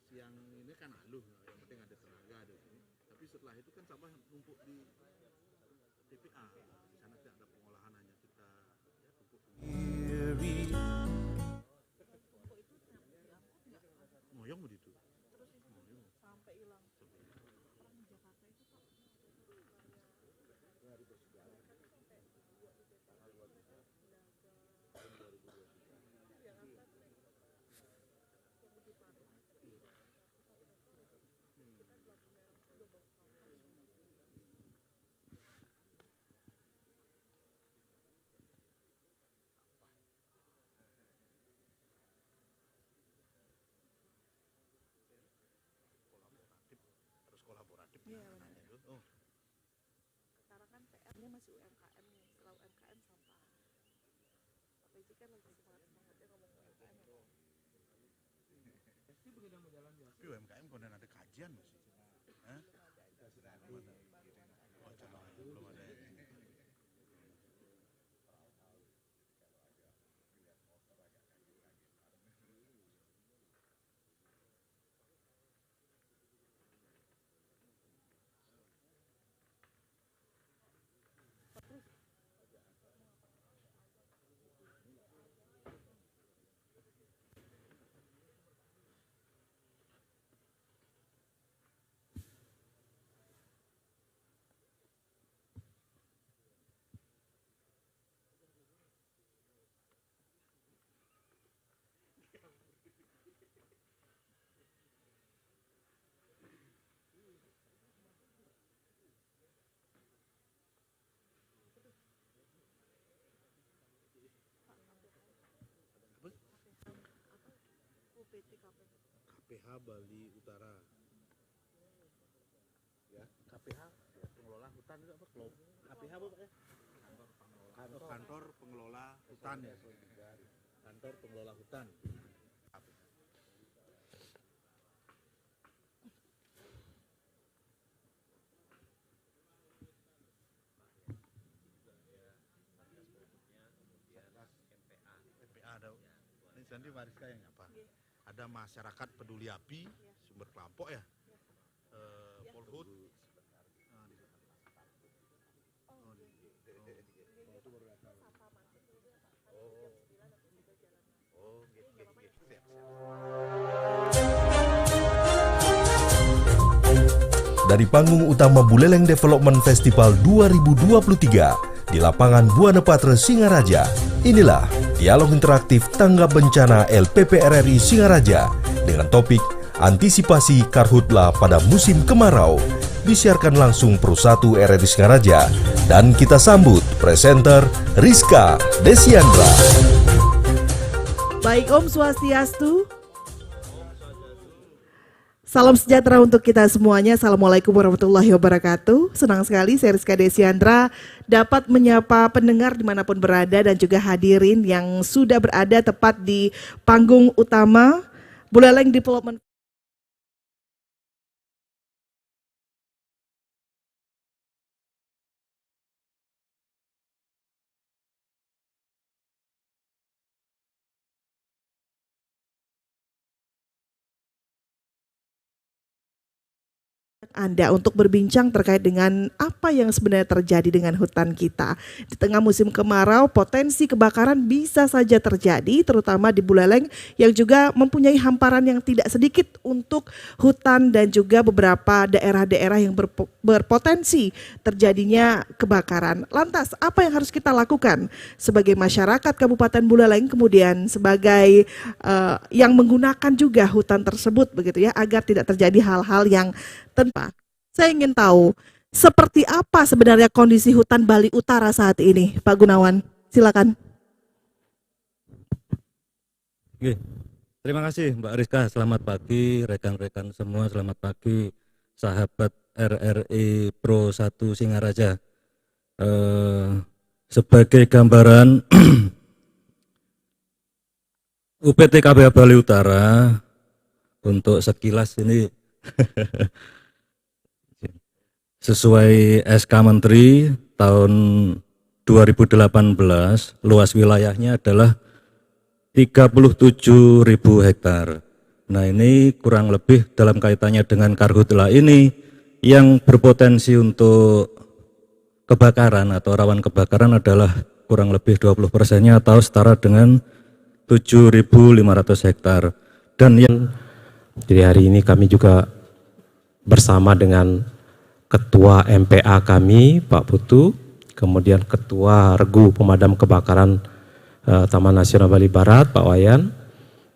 Siang ini kan halus, yang penting ada tenaga ada sini. Tapi setelah itu kan sampah numpuk di TPA. Di sana tidak ada pengolahan, hanya kita ya, tumpuk. Moyong begitu. Sampai hilang. Orang di Jakarta itu Pak. Harus kolaboratif. Iya benar. Oh. Sekarang kan PR-nya masih UMKM nih, setelah UMKM sampah. Pak PJ kan lagi semangat-semangatnya ngomong UMKM ya Pak. Tapi UMKM kemudian ada kajian masih. Hah? Oh, coba belum ada. UPT KP. KPH Bali Utara. Ya, KPH ya, pengelola hutan itu apa? KPH apa Pak ya? Kantor pengelola hutan ya. Kantor pengelola hutan. MPA ada. Ini nanti Mariska yang apa? Ada masyarakat peduli api, sumber Kelampok ya. Polhut. Oh, gitu. Dari panggung utama Buleleng Development Festival 2023 di lapangan Buana Patra Singaraja, inilah dialog interaktif tanggap bencana LPPRRI Singaraja dengan topik antisipasi karhutla pada musim kemarau, disiarkan langsung Pro 1 RRI Singaraja, dan kita sambut presenter Rizka Desiandra. Baik, Om Swastiastu. Salam sejahtera untuk kita semuanya. Assalamualaikum warahmatullahi wabarakatuh. Senang sekali saya Rizka Desiandra dapat menyapa pendengar dimanapun berada dan juga hadirin yang sudah berada tepat di panggung utama Buleleng Development. Anda untuk berbincang terkait dengan apa yang sebenarnya terjadi dengan hutan kita. Di tengah musim kemarau, potensi kebakaran bisa saja terjadi, terutama di Buleleng yang juga mempunyai hamparan yang tidak sedikit untuk hutan dan juga beberapa daerah-daerah yang berpotensi terjadinya kebakaran. Lantas, apa yang harus kita lakukan sebagai masyarakat Kabupaten Buleleng, kemudian sebagai yang menggunakan juga hutan tersebut begitu ya, agar tidak terjadi hal-hal yang tanpa. Saya ingin tahu seperti apa sebenarnya kondisi hutan Bali Utara saat ini, Pak Gunawan. Silakan. Oke. Terima kasih Mbak Rizka. Selamat pagi rekan-rekan semua. Selamat pagi sahabat RRI Pro 1 Singaraja. Sebagai gambaran UPT KPH Bali Utara untuk sekilas ini sesuai SK Menteri tahun 2018, luas wilayahnya adalah 37.000 hektar. Nah ini kurang lebih dalam kaitannya dengan karhutla ini yang berpotensi untuk kebakaran atau rawan kebakaran adalah kurang lebih 20%-nya atau setara dengan 7.500 hektar. Dan yang Jadi hari ini kami juga bersama dengan Ketua MPA kami, Pak Putu, kemudian Ketua Regu Pemadam Kebakaran Taman Nasional Bali Barat, Pak Wayan.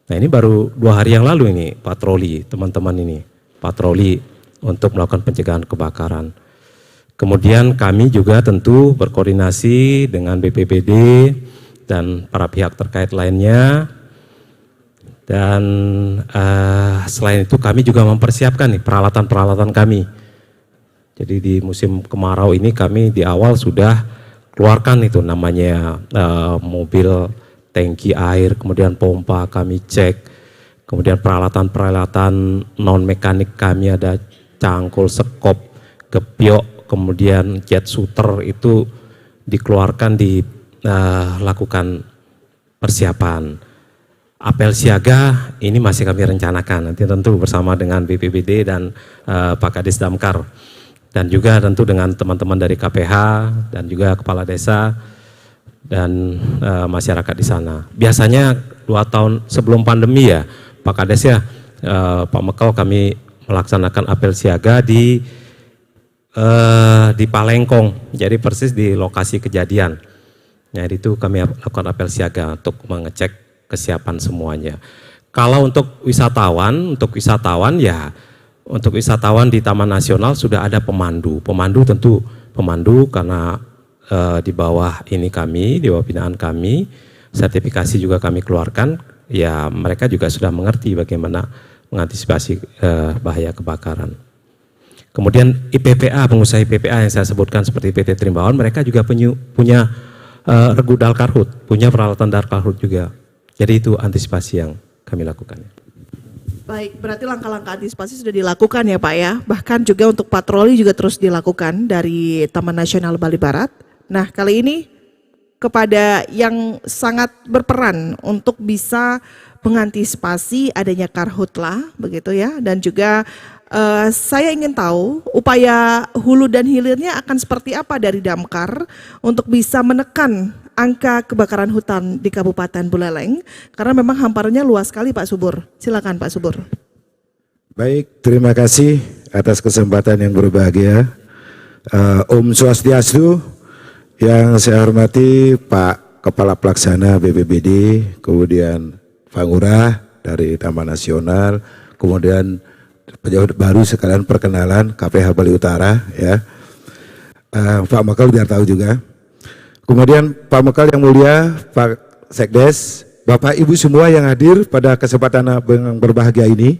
Nah ini baru 2 hari yang lalu ini patroli, teman-teman ini, patroli untuk melakukan pencegahan kebakaran. Kemudian kami juga tentu berkoordinasi dengan BPBD dan para pihak terkait lainnya. Dan selain itu kami juga mempersiapkan nih peralatan-peralatan kami. Jadi di musim kemarau ini kami di awal sudah keluarkan itu namanya mobil tangki air, kemudian pompa kami cek, kemudian peralatan-peralatan non mekanik kami ada cangkul, sekop, gepiok, kemudian jet shooter itu dikeluarkan, dilakukan persiapan. Apel siaga ini masih kami rencanakan, nanti tentu bersama dengan BPBD dan Pak Kadis Damkar, dan juga tentu dengan teman-teman dari KPH dan juga kepala desa dan masyarakat di sana. Biasanya 2 tahun sebelum pandemi ya Pak Kades ya, Pak Mekau kami melaksanakan apel siaga di Palengkong, jadi persis di lokasi kejadian. Nah itu kami lakukan apel siaga untuk mengecek kesiapan semuanya. Kalau untuk wisatawan ya, untuk wisatawan di Taman Nasional sudah ada pemandu. Pemandu karena di bawah ini kami, di bawah binaan kami, sertifikasi juga kami keluarkan, ya mereka juga sudah mengerti bagaimana mengantisipasi bahaya kebakaran. Kemudian IPPA, pengusaha IPPA yang saya sebutkan seperti PT Trimbawan, mereka juga punya regu dalkarhut, punya peralatan dalkarhut juga. Jadi itu antisipasi yang kami lakukan. Baik, berarti langkah-langkah antisipasi sudah dilakukan ya Pak ya. Bahkan juga untuk patroli juga terus dilakukan dari Taman Nasional Bali Barat. Nah kali ini kepada yang sangat berperan untuk bisa mengantisipasi adanya karhutla begitu ya. Dan juga saya ingin tahu upaya hulu dan hilirnya akan seperti apa dari Damkar untuk bisa menekan angka kebakaran hutan di Kabupaten Buleleng, karena memang hamparannya luas sekali Pak Subur. Silakan Pak Subur. Baik, terima kasih atas kesempatan yang berbahagia. Om Swastiastu, yang saya hormati Pak Kepala Pelaksana BPBD, kemudian Pak Ngurah dari Taman Nasional, kemudian pejabat baru sekalian perkenalan KPH Bali Utara ya. Pak Mekal biar tahu juga. Kemudian Pak Mekal yang mulia, Pak Sekdes, Bapak Ibu semua yang hadir pada kesempatan yang berbahagia ini,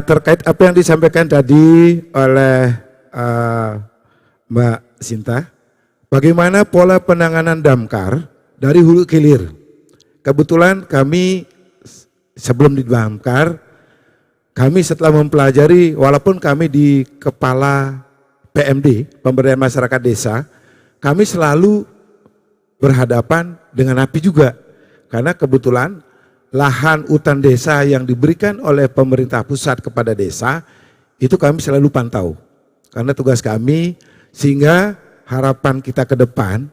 terkait apa yang disampaikan tadi oleh Mbak Sinta, bagaimana pola penanganan damkar dari hulu ke hilir. Kebetulan kami sebelum di damkar, kami setelah mempelajari, walaupun kami di kepala PMD, Pemberdayaan Masyarakat Desa, kami selalu berhadapan dengan api juga. Karena kebetulan lahan hutan desa yang diberikan oleh pemerintah pusat kepada desa, itu kami selalu pantau. Karena tugas kami, sehingga harapan kita ke depan,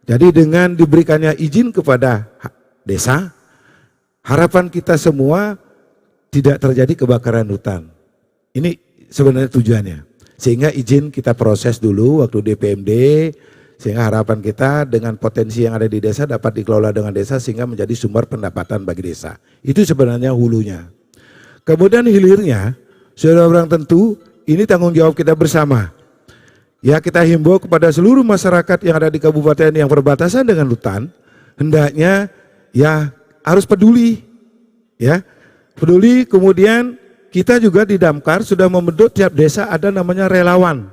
jadi dengan diberikannya izin kepada desa, harapan kita semua tidak terjadi kebakaran hutan. Ini sebenarnya tujuannya. Sehingga izin kita proses dulu waktu DPMD, sehingga harapan kita dengan potensi yang ada di desa dapat dikelola dengan desa sehingga menjadi sumber pendapatan bagi desa. Itu sebenarnya hulunya. Kemudian hilirnya, sudah orang tentu ini tanggung jawab kita bersama. Ya, kita himbau kepada seluruh masyarakat yang ada di kabupaten yang berbatasan dengan hutan, hendaknya ya harus peduli. Ya, peduli. Kemudian kita juga di Damkar sudah membentuk tiap desa ada namanya relawan.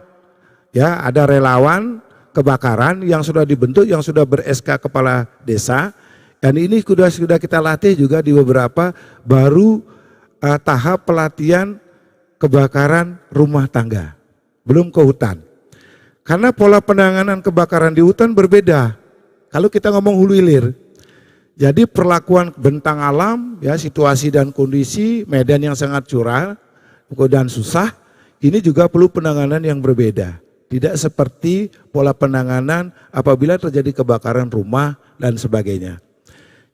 Ya, ada relawan kebakaran yang sudah dibentuk, yang sudah ber-SK kepala desa, dan ini sudah kita latih juga di beberapa baru tahap pelatihan kebakaran rumah tangga, belum ke hutan. Karena pola penanganan kebakaran di hutan berbeda. Kalau kita ngomong hulu hilir, Jadi perlakuan bentang alam, ya situasi dan kondisi, medan yang sangat curam dan susah, ini juga perlu penanganan yang berbeda. Tidak seperti pola penanganan apabila terjadi kebakaran rumah dan sebagainya.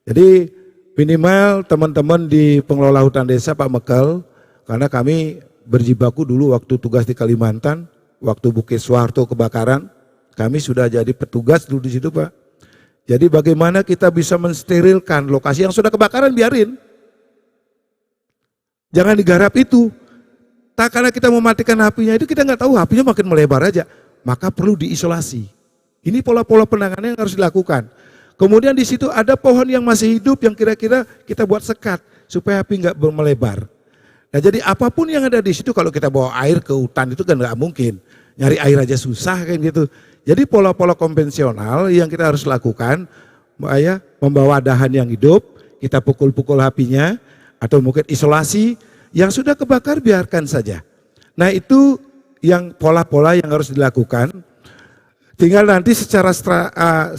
Jadi minimal teman-teman di pengelola hutan desa Pak Mekel, karena kami berjibaku dulu waktu tugas di Kalimantan, waktu Bukit Soeharto kebakaran, kami sudah jadi petugas dulu di situ Pak. Jadi bagaimana kita bisa mensterilkan lokasi yang sudah kebakaran, biarin. Jangan digarap itu. Tak karena kita mematikan apinya itu kita nggak tahu apinya makin melebar aja. Maka perlu diisolasi. Ini pola-pola penanganan yang harus dilakukan. Kemudian di situ ada pohon yang masih hidup yang kira-kira kita buat sekat supaya api nggak melebar. Nah jadi apapun yang ada di situ kalau kita bawa air ke hutan itu kan nggak mungkin. Nyari air aja susah kan gitu. Jadi pola-pola konvensional yang kita harus lakukan, ya, membawa dahan yang hidup, kita pukul-pukul apinya, atau mungkin isolasi, yang sudah kebakar biarkan saja. Nah itu yang pola-pola yang harus dilakukan, tinggal nanti secara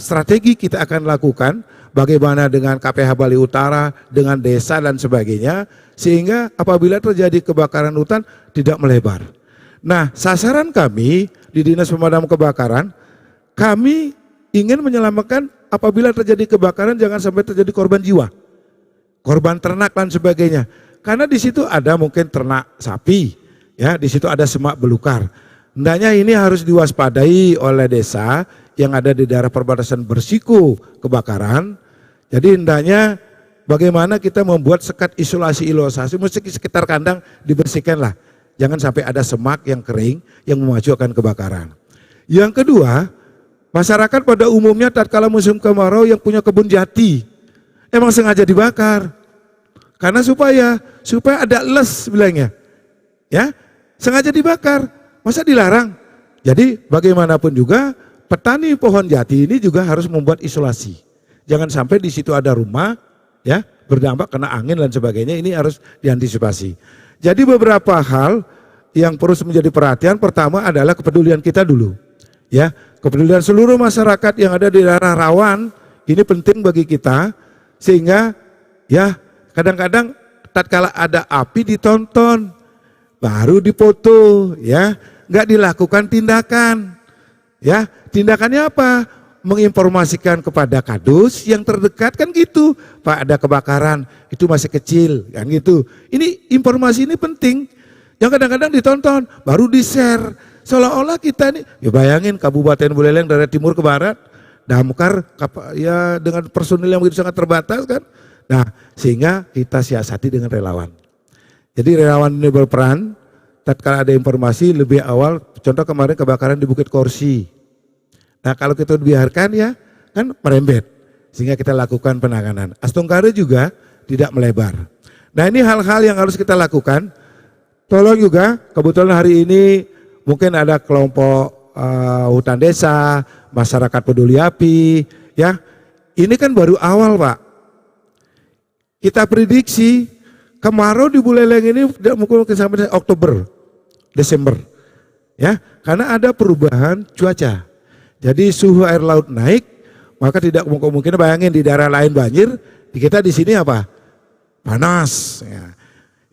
strategi kita akan lakukan, bagaimana dengan KPH Bali Utara, dengan desa dan sebagainya, sehingga apabila terjadi kebakaran hutan tidak melebar. Nah sasaran kami di Dinas Pemadam Kebakaran, kami ingin menyelamatkan apabila terjadi kebakaran jangan sampai terjadi korban jiwa, korban ternak dan sebagainya. Karena di situ ada mungkin ternak sapi, ya di situ ada semak belukar. Hendaknya ini harus diwaspadai oleh desa yang ada di daerah perbatasan bersiko kebakaran. Jadi hendaknya bagaimana kita membuat sekat isolasi, mesti sekitar kandang dibersihkan lah. Jangan sampai ada semak yang kering yang memajukan kebakaran. Yang kedua, masyarakat pada umumnya tatkala musim kemarau yang punya kebun jati, emang sengaja dibakar. Karena supaya ada les bilangnya. Ya, sengaja dibakar. Masa dilarang? Jadi bagaimanapun juga petani pohon jati ini juga harus membuat isolasi. Jangan sampai di situ ada rumah ya berdampak kena angin dan sebagainya, ini harus diantisipasi. Jadi beberapa hal yang perlu menjadi perhatian, pertama adalah kepedulian kita dulu. Ya, kepedulian seluruh masyarakat yang ada di daerah rawan ini penting bagi kita, sehingga ya kadang-kadang tatkala ada api ditonton, baru dipoto, ya nggak dilakukan tindakan. Ya, tindakannya apa? Menginformasikan kepada kadus yang terdekat kan gitu, Pak ada kebakaran, itu masih kecil kan gitu. Ini informasi ini penting, yang kadang-kadang ditonton, baru di-share. Seolah-olah kita nih, ya bayangin Kabupaten Buleleng dari timur ke barat, damkar ya dengan personil yang begitu sangat terbatas kan. Nah sehingga kita siasati dengan relawan. Jadi relawan ini berperan, tatkala ada informasi lebih awal, contoh kemarin kebakaran di Bukit Korsi. Nah kalau kita biarkan ya kan merembet, sehingga kita lakukan penanganan. Astungkare juga tidak melebar. Nah ini hal-hal yang harus kita lakukan. Tolong juga kebetulan hari ini mungkin ada kelompok hutan desa, masyarakat peduli api, ya ini kan baru awal Pak. Kita prediksi kemarau di Buleleng ini tidak mungkin sampai Oktober, Desember, ya karena ada perubahan cuaca. Jadi suhu air laut naik, maka tidak mungkin bayangin di daerah lain banjir, di kita di sini apa? Panas,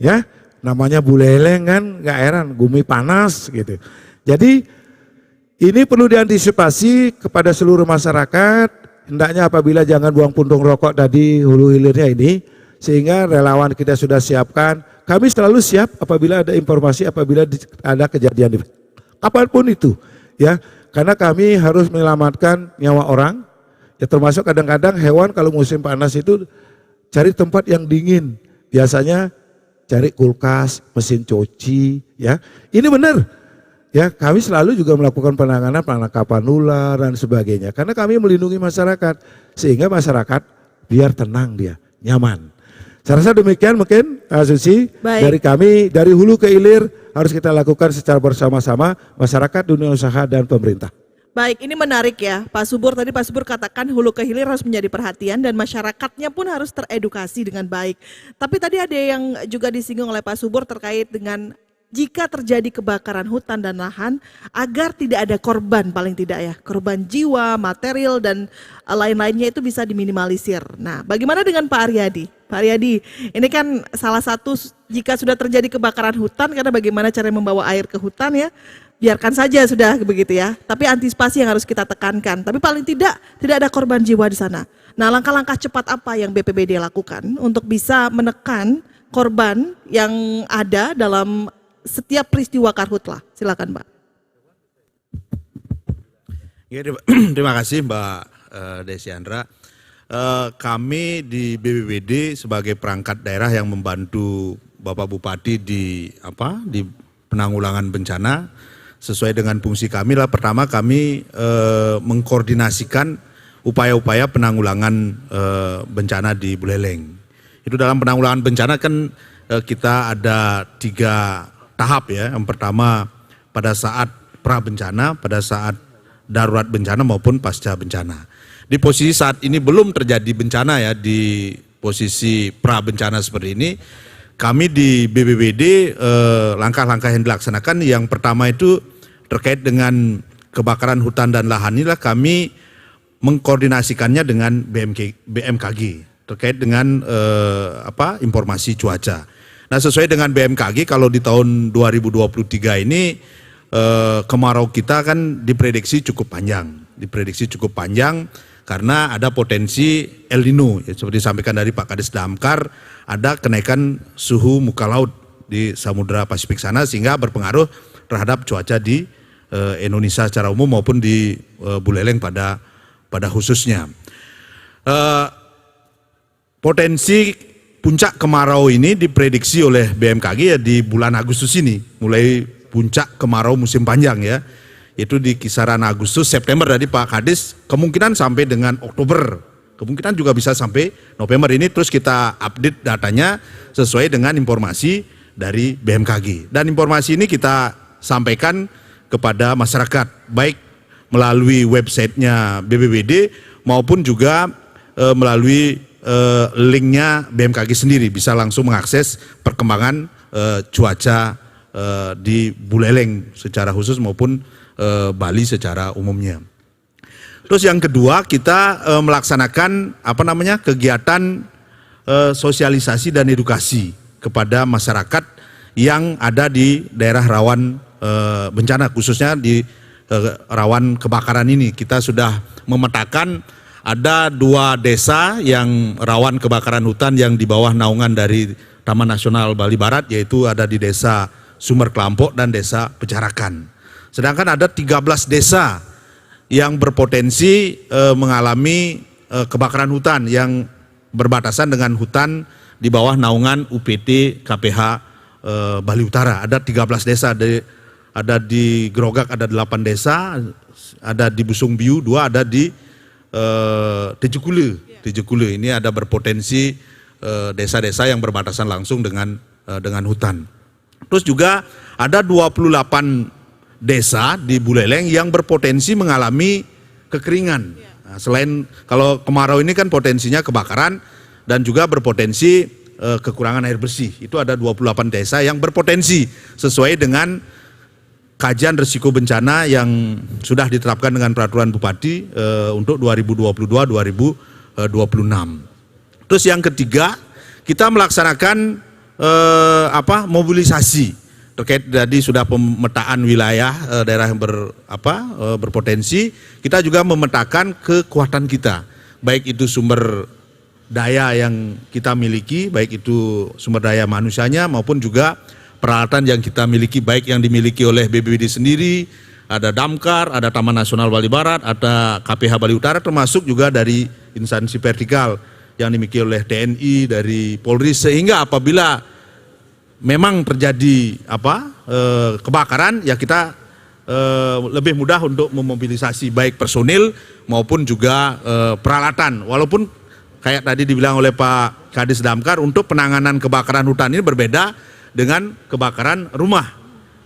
ya namanya Buleleng kan nggak heran, bumi panas gitu. Jadi ini perlu diantisipasi kepada seluruh masyarakat, hendaknya apabila jangan buang puntung rokok tadi hulu hilirnya ini, sehingga relawan kita sudah siapkan. Kami selalu siap apabila ada informasi, apabila ada kejadian apapun itu, ya. Karena kami harus menyelamatkan nyawa orang, ya termasuk kadang-kadang hewan kalau musim panas itu cari tempat yang dingin. Biasanya cari kulkas, mesin cuci, ya. Ini benar. Ya, kami selalu juga melakukan penangkapan ular dan sebagainya. Karena kami melindungi masyarakat, sehingga masyarakat biar tenang dia, nyaman. Saya rasa demikian mungkin Susi. Baik. Dari kami, dari hulu ke hilir harus kita lakukan secara bersama-sama masyarakat, dunia usaha dan pemerintah. Baik, ini menarik ya Pak Subur. Tadi Pak Subur katakan hulu ke hilir harus menjadi perhatian dan masyarakatnya pun harus teredukasi dengan baik. Tapi tadi ada yang juga disinggung oleh Pak Subur terkait dengan jika terjadi kebakaran hutan dan lahan agar tidak ada korban, paling tidak ya, korban jiwa, material dan lain-lainnya itu bisa diminimalisir. Nah, bagaimana dengan Pak Aryadi? Pak Aryadi, ini kan salah satu jika sudah terjadi kebakaran hutan, karena bagaimana cara membawa air ke hutan ya, biarkan saja sudah begitu ya. Tapi antisipasi yang harus kita tekankan. Tapi paling tidak ada korban jiwa di sana. Nah, langkah-langkah cepat apa yang BPBD lakukan untuk bisa menekan korban yang ada dalam setiap peristiwa karhutlah? Silakan, Pak. Ya, terima kasih Mbak Desi Andra. Kami di BPBD sebagai perangkat daerah yang membantu Bapak Bupati di penanggulangan bencana, sesuai dengan fungsi kami lah, pertama kami mengkoordinasikan upaya-upaya penanggulangan bencana di Buleleng. Itu dalam penanggulangan bencana kan kita ada 3 tahap ya. Yang pertama pada saat pra bencana, pada saat darurat bencana maupun pasca bencana. Di posisi saat ini belum terjadi bencana ya, di posisi pra bencana seperti ini, kami di BPBD langkah-langkah yang dilaksanakan yang pertama itu terkait dengan kebakaran hutan dan lahan, inilah kami mengkoordinasikannya dengan BMKG terkait dengan informasi cuaca. Nah, sesuai dengan BMKG kalau di tahun 2023 ini kemarau kita kan diprediksi cukup panjang karena ada potensi El Nino ya, seperti disampaikan dari Pak Kadis Damkar, ada kenaikan suhu muka laut di Samudra Pasifik sana sehingga berpengaruh terhadap cuaca di Indonesia secara umum maupun di Buleleng pada khususnya. Potensi puncak kemarau ini diprediksi oleh BMKG ya di bulan Agustus ini, mulai puncak kemarau musim panjang ya, itu di kisaran Agustus, September tadi Pak Kadis, kemungkinan sampai dengan Oktober, kemungkinan juga bisa sampai November ini, terus kita update datanya sesuai dengan informasi dari BMKG. Dan informasi ini kita sampaikan kepada masyarakat, baik melalui websitenya BPBD maupun juga melalui linknya BMKG sendiri, bisa langsung mengakses perkembangan cuaca di Buleleng secara khusus maupun Bali secara umumnya. Terus yang kedua kita melaksanakan kegiatan sosialisasi dan edukasi kepada masyarakat yang ada di daerah rawan bencana, khususnya di rawan kebakaran ini. Kita sudah memetakan ada 2 desa yang rawan kebakaran hutan yang di bawah naungan dari Taman Nasional Bali Barat, yaitu ada di Desa Sumber Kelampok dan Desa Pecarakan. Sedangkan ada 13 desa yang berpotensi mengalami kebakaran hutan yang berbatasan dengan hutan di bawah naungan UPT KPH Bali Utara. Ada 13 desa, ada di Grogak ada 8 desa, ada di Busung Biu 2, ada di Tejukule ini ada berpotensi desa-desa yang berbatasan langsung dengan hutan. Terus juga ada 28 desa di Buleleng yang berpotensi mengalami kekeringan. Nah, selain kalau kemarau ini kan potensinya kebakaran dan juga berpotensi kekurangan air bersih. Itu ada 28 desa yang berpotensi sesuai dengan kajian risiko bencana yang sudah diterapkan dengan peraturan Bupati untuk 2022-2026. Terus yang ketiga, kita melaksanakan mobilisasi terkait tadi sudah pemetaan wilayah daerah yang berpotensi. Kita juga memetakan kekuatan kita, baik itu sumber daya yang kita miliki, baik itu sumber daya manusianya maupun juga peralatan yang kita miliki, baik yang dimiliki oleh BPBD sendiri, ada Damkar, ada Taman Nasional Bali Barat, ada KPH Bali Utara, termasuk juga dari instansi vertikal yang dimiliki oleh TNI, dari Polri, sehingga apabila memang terjadi kebakaran, ya kita lebih mudah untuk memobilisasi baik personil maupun juga peralatan. Walaupun kayak tadi dibilang oleh Pak Kadis Damkar, untuk penanganan kebakaran hutan ini berbeda dengan kebakaran rumah,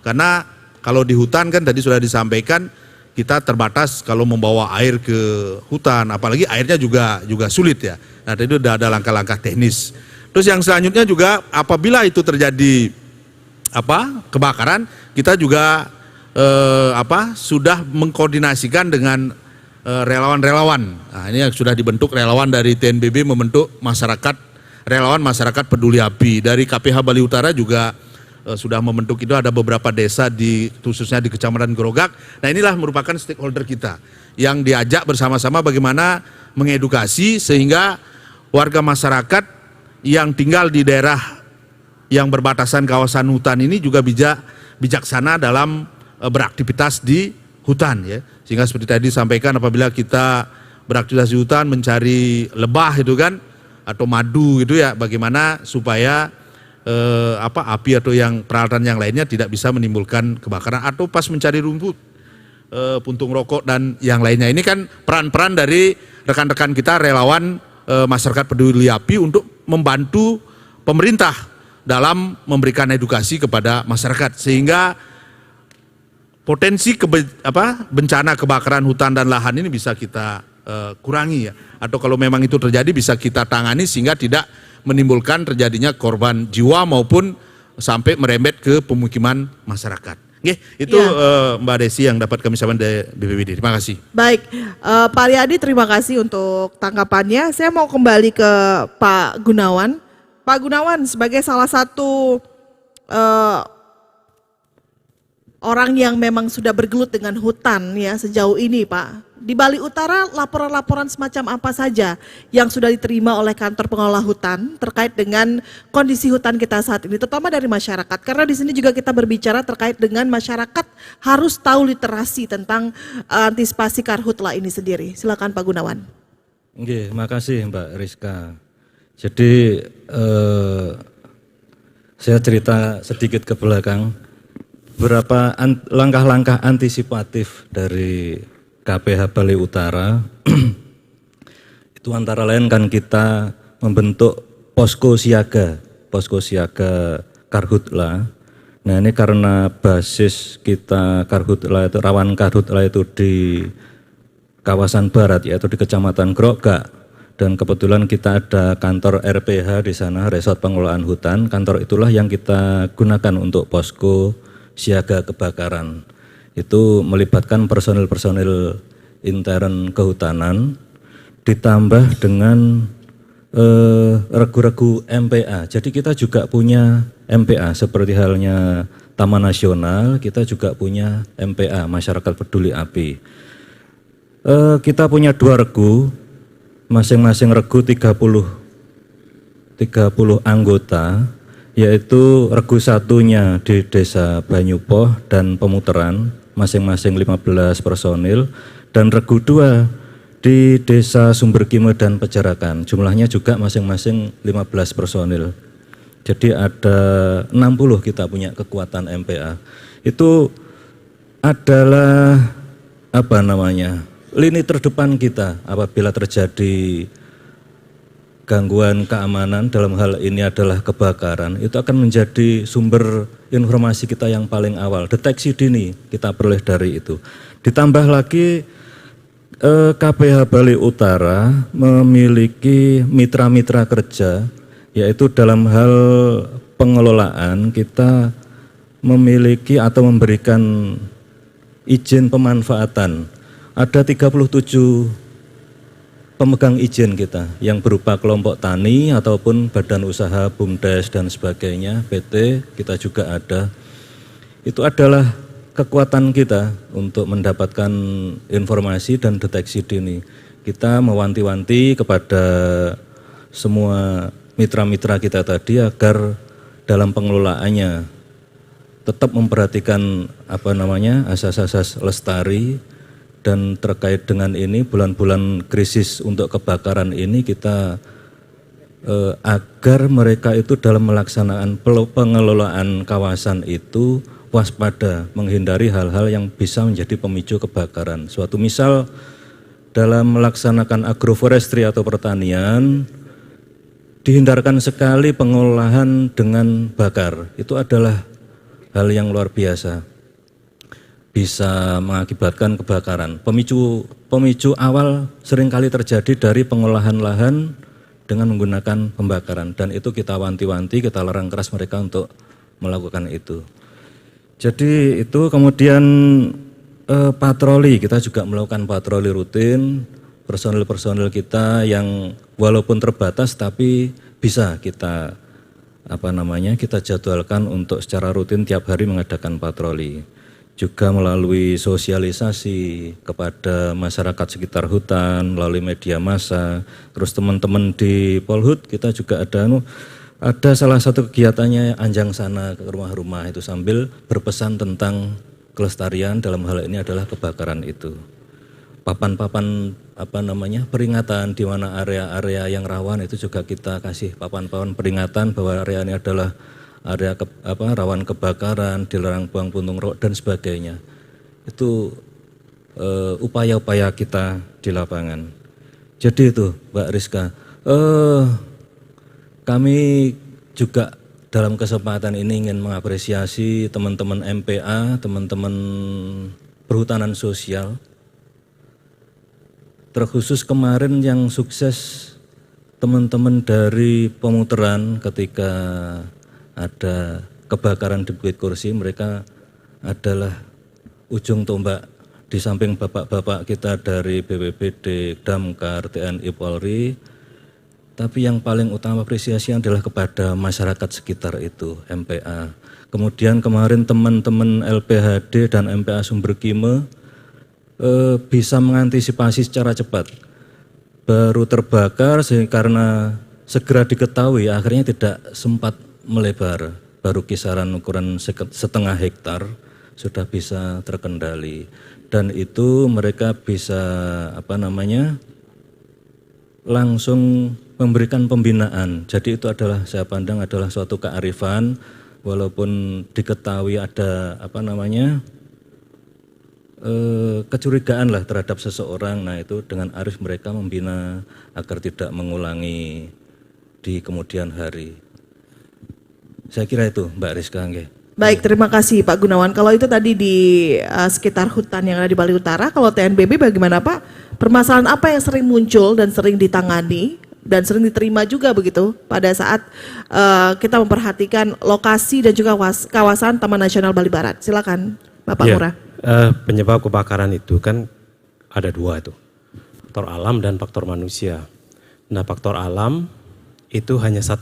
karena kalau di hutan kan tadi sudah disampaikan kita terbatas kalau membawa air ke hutan, apalagi airnya juga sulit ya. Nah, itu sudah ada langkah-langkah teknis. Terus yang selanjutnya juga apabila itu terjadi kebakaran, kita juga sudah mengkoordinasikan dengan relawan-relawan. Nah, ini yang sudah dibentuk relawan dari TNBB membentuk relawan masyarakat peduli api. Dari KPH Bali Utara juga sudah membentuk itu, ada beberapa desa khususnya di Kecamatan Grogak. Nah, inilah merupakan stakeholder kita yang diajak bersama-sama bagaimana mengedukasi sehingga warga masyarakat yang tinggal di daerah yang berbatasan kawasan hutan ini juga bijaksana dalam beraktivitas di hutan ya. Sehingga seperti tadi disampaikan, apabila kita beraktivitas di hutan mencari lebah itu kan atau madu gitu ya, bagaimana supaya api atau yang peralatan yang lainnya tidak bisa menimbulkan kebakaran, atau pas mencari rumput, puntung rokok dan yang lainnya. Ini kan peran-peran dari rekan-rekan kita relawan masyarakat peduli api untuk membantu pemerintah dalam memberikan edukasi kepada masyarakat sehingga potensi bencana kebakaran hutan dan lahan ini bisa kita kurangi ya, atau kalau memang itu terjadi bisa kita tangani sehingga tidak menimbulkan terjadinya korban jiwa maupun sampai merembet ke pemukiman masyarakat. Oke, itu ya. Mbak Desi yang dapat kami sampaikan dari BPBD. Terima kasih. Baik, Pak Riyadi terima kasih untuk tanggapannya. Saya mau kembali ke Pak Gunawan. Pak Gunawan, sebagai salah satu orang yang memang sudah bergelut dengan hutan ya sejauh ini Pak. Di Bali Utara laporan-laporan semacam apa saja yang sudah diterima oleh kantor pengelola hutan terkait dengan kondisi hutan kita saat ini, terutama dari masyarakat. Karena di sini juga kita berbicara terkait dengan masyarakat harus tahu literasi tentang antisipasi karhutla ini sendiri. Silakan Pak Gunawan. Oke, makasih Mbak Rizka. Jadi saya cerita sedikit ke belakang. Beberapa langkah-langkah antisipatif dari KPH Bali Utara itu antara lain kan kita membentuk posko siaga karhutla. Nah ini karena basis kita karhutla itu, rawan karhutla itu di kawasan barat yaitu di Kecamatan Grogak, dan kebetulan kita ada kantor RPH di sana, Resort Pengelolaan Hutan. Kantor itulah yang kita gunakan untuk posko siaga kebakaran. Itu melibatkan personil-personil intern kehutanan ditambah dengan regu-regu MPA. Jadi kita juga punya MPA seperti halnya Taman Nasional, kita juga punya MPA, Masyarakat Peduli Api. Kita punya 2 regu, masing-masing regu 30 anggota, yaitu regu satunya di Desa Banyupoh dan Pemuteran, masing-masing 15 personil, dan regu 2 di Desa Sumberkime dan Pejarakan, jumlahnya juga masing-masing 15 personil. Jadi ada 60 kita punya kekuatan MPA. Itu adalah lini terdepan kita apabila terjadi gangguan keamanan, dalam hal ini adalah kebakaran, itu akan menjadi sumber informasi kita yang paling awal. Deteksi dini kita peroleh dari itu. Ditambah lagi KPH Bali Utara memiliki mitra-mitra kerja, yaitu dalam hal pengelolaan kita memiliki atau memberikan izin pemanfaatan. Ada 37 pemegang izin kita yang berupa kelompok tani ataupun badan usaha, BUMDes dan sebagainya, PT kita juga ada. Itu adalah kekuatan kita untuk mendapatkan informasi dan deteksi dini. Kita mewanti-wanti kepada semua mitra-mitra kita tadi agar dalam pengelolaannya tetap memperhatikan asas-asas lestari. Dan terkait dengan ini, bulan-bulan krisis untuk kebakaran ini kita agar mereka itu dalam melaksanakan pengelolaan kawasan itu waspada, menghindari hal-hal yang bisa menjadi pemicu kebakaran. Suatu misal dalam melaksanakan agroforestry atau pertanian, dihindarkan sekali pengolahan dengan bakar. Itu adalah hal yang luar biasa, bisa mengakibatkan kebakaran. Pemicu awal seringkali terjadi dari pengolahan lahan dengan menggunakan pembakaran, dan itu kita wanti-wanti, kita larang keras mereka untuk melakukan itu. Jadi itu kemudian patroli, kita juga melakukan patroli rutin, personil-personil kita yang walaupun terbatas tapi bisa kita kita jadwalkan untuk secara rutin tiap hari mengadakan patroli. Juga melalui sosialisasi kepada masyarakat sekitar hutan, melalui media massa. Terus teman-teman di Polhut kita juga ada salah satu kegiatannya anjang sana ke rumah-rumah itu sambil berpesan tentang kelestarian, dalam hal ini adalah kebakaran itu. Papan-papan peringatan di mana area-area yang rawan itu juga kita kasih papan-papan peringatan bahwa area ini adalah area rawan kebakaran, dilarang buang puntung rokok dan sebagainya. Itu upaya-upaya kita di lapangan. Jadi itu Mbak Rizka, kami juga dalam kesempatan ini ingin mengapresiasi teman-teman MPA, teman-teman perhutanan sosial. Terkhusus kemarin yang sukses teman-teman dari Pemuteran ketika ada kebakaran di Bukit Kursi, mereka adalah ujung tombak di samping bapak-bapak kita dari BPBD, Damkar, TNI, Polri. Tapi yang paling utama apresiasi adalah kepada masyarakat sekitar itu, MPA. Kemudian kemarin teman-teman LPHD dan MPA Sumber Kime bisa mengantisipasi secara cepat. Baru terbakar karena segera diketahui akhirnya tidak sempat melebar. Baru kisaran ukuran setengah hektar sudah bisa terkendali. Dan itu mereka bisa langsung memberikan pembinaan. Jadi itu adalah saya pandang adalah suatu kearifan walaupun diketahui ada kecurigaan lah terhadap seseorang. Nah itu dengan arif mereka membina agar tidak mengulangi di kemudian hari. Saya kira itu Mbak Rizka. Baik, terima kasih Pak Gunawan. Kalau itu tadi di sekitar hutan yang ada di Bali Utara, kalau TNBB bagaimana Pak? Permasalahan apa yang sering muncul dan sering ditangani dan sering diterima juga begitu pada saat kita memperhatikan lokasi dan juga kawasan Taman Nasional Bali Barat? Silakan Bapak Ngurah. Penyebab kebakaran itu kan ada dua itu, faktor alam dan faktor manusia. Nah faktor alam itu hanya 1%,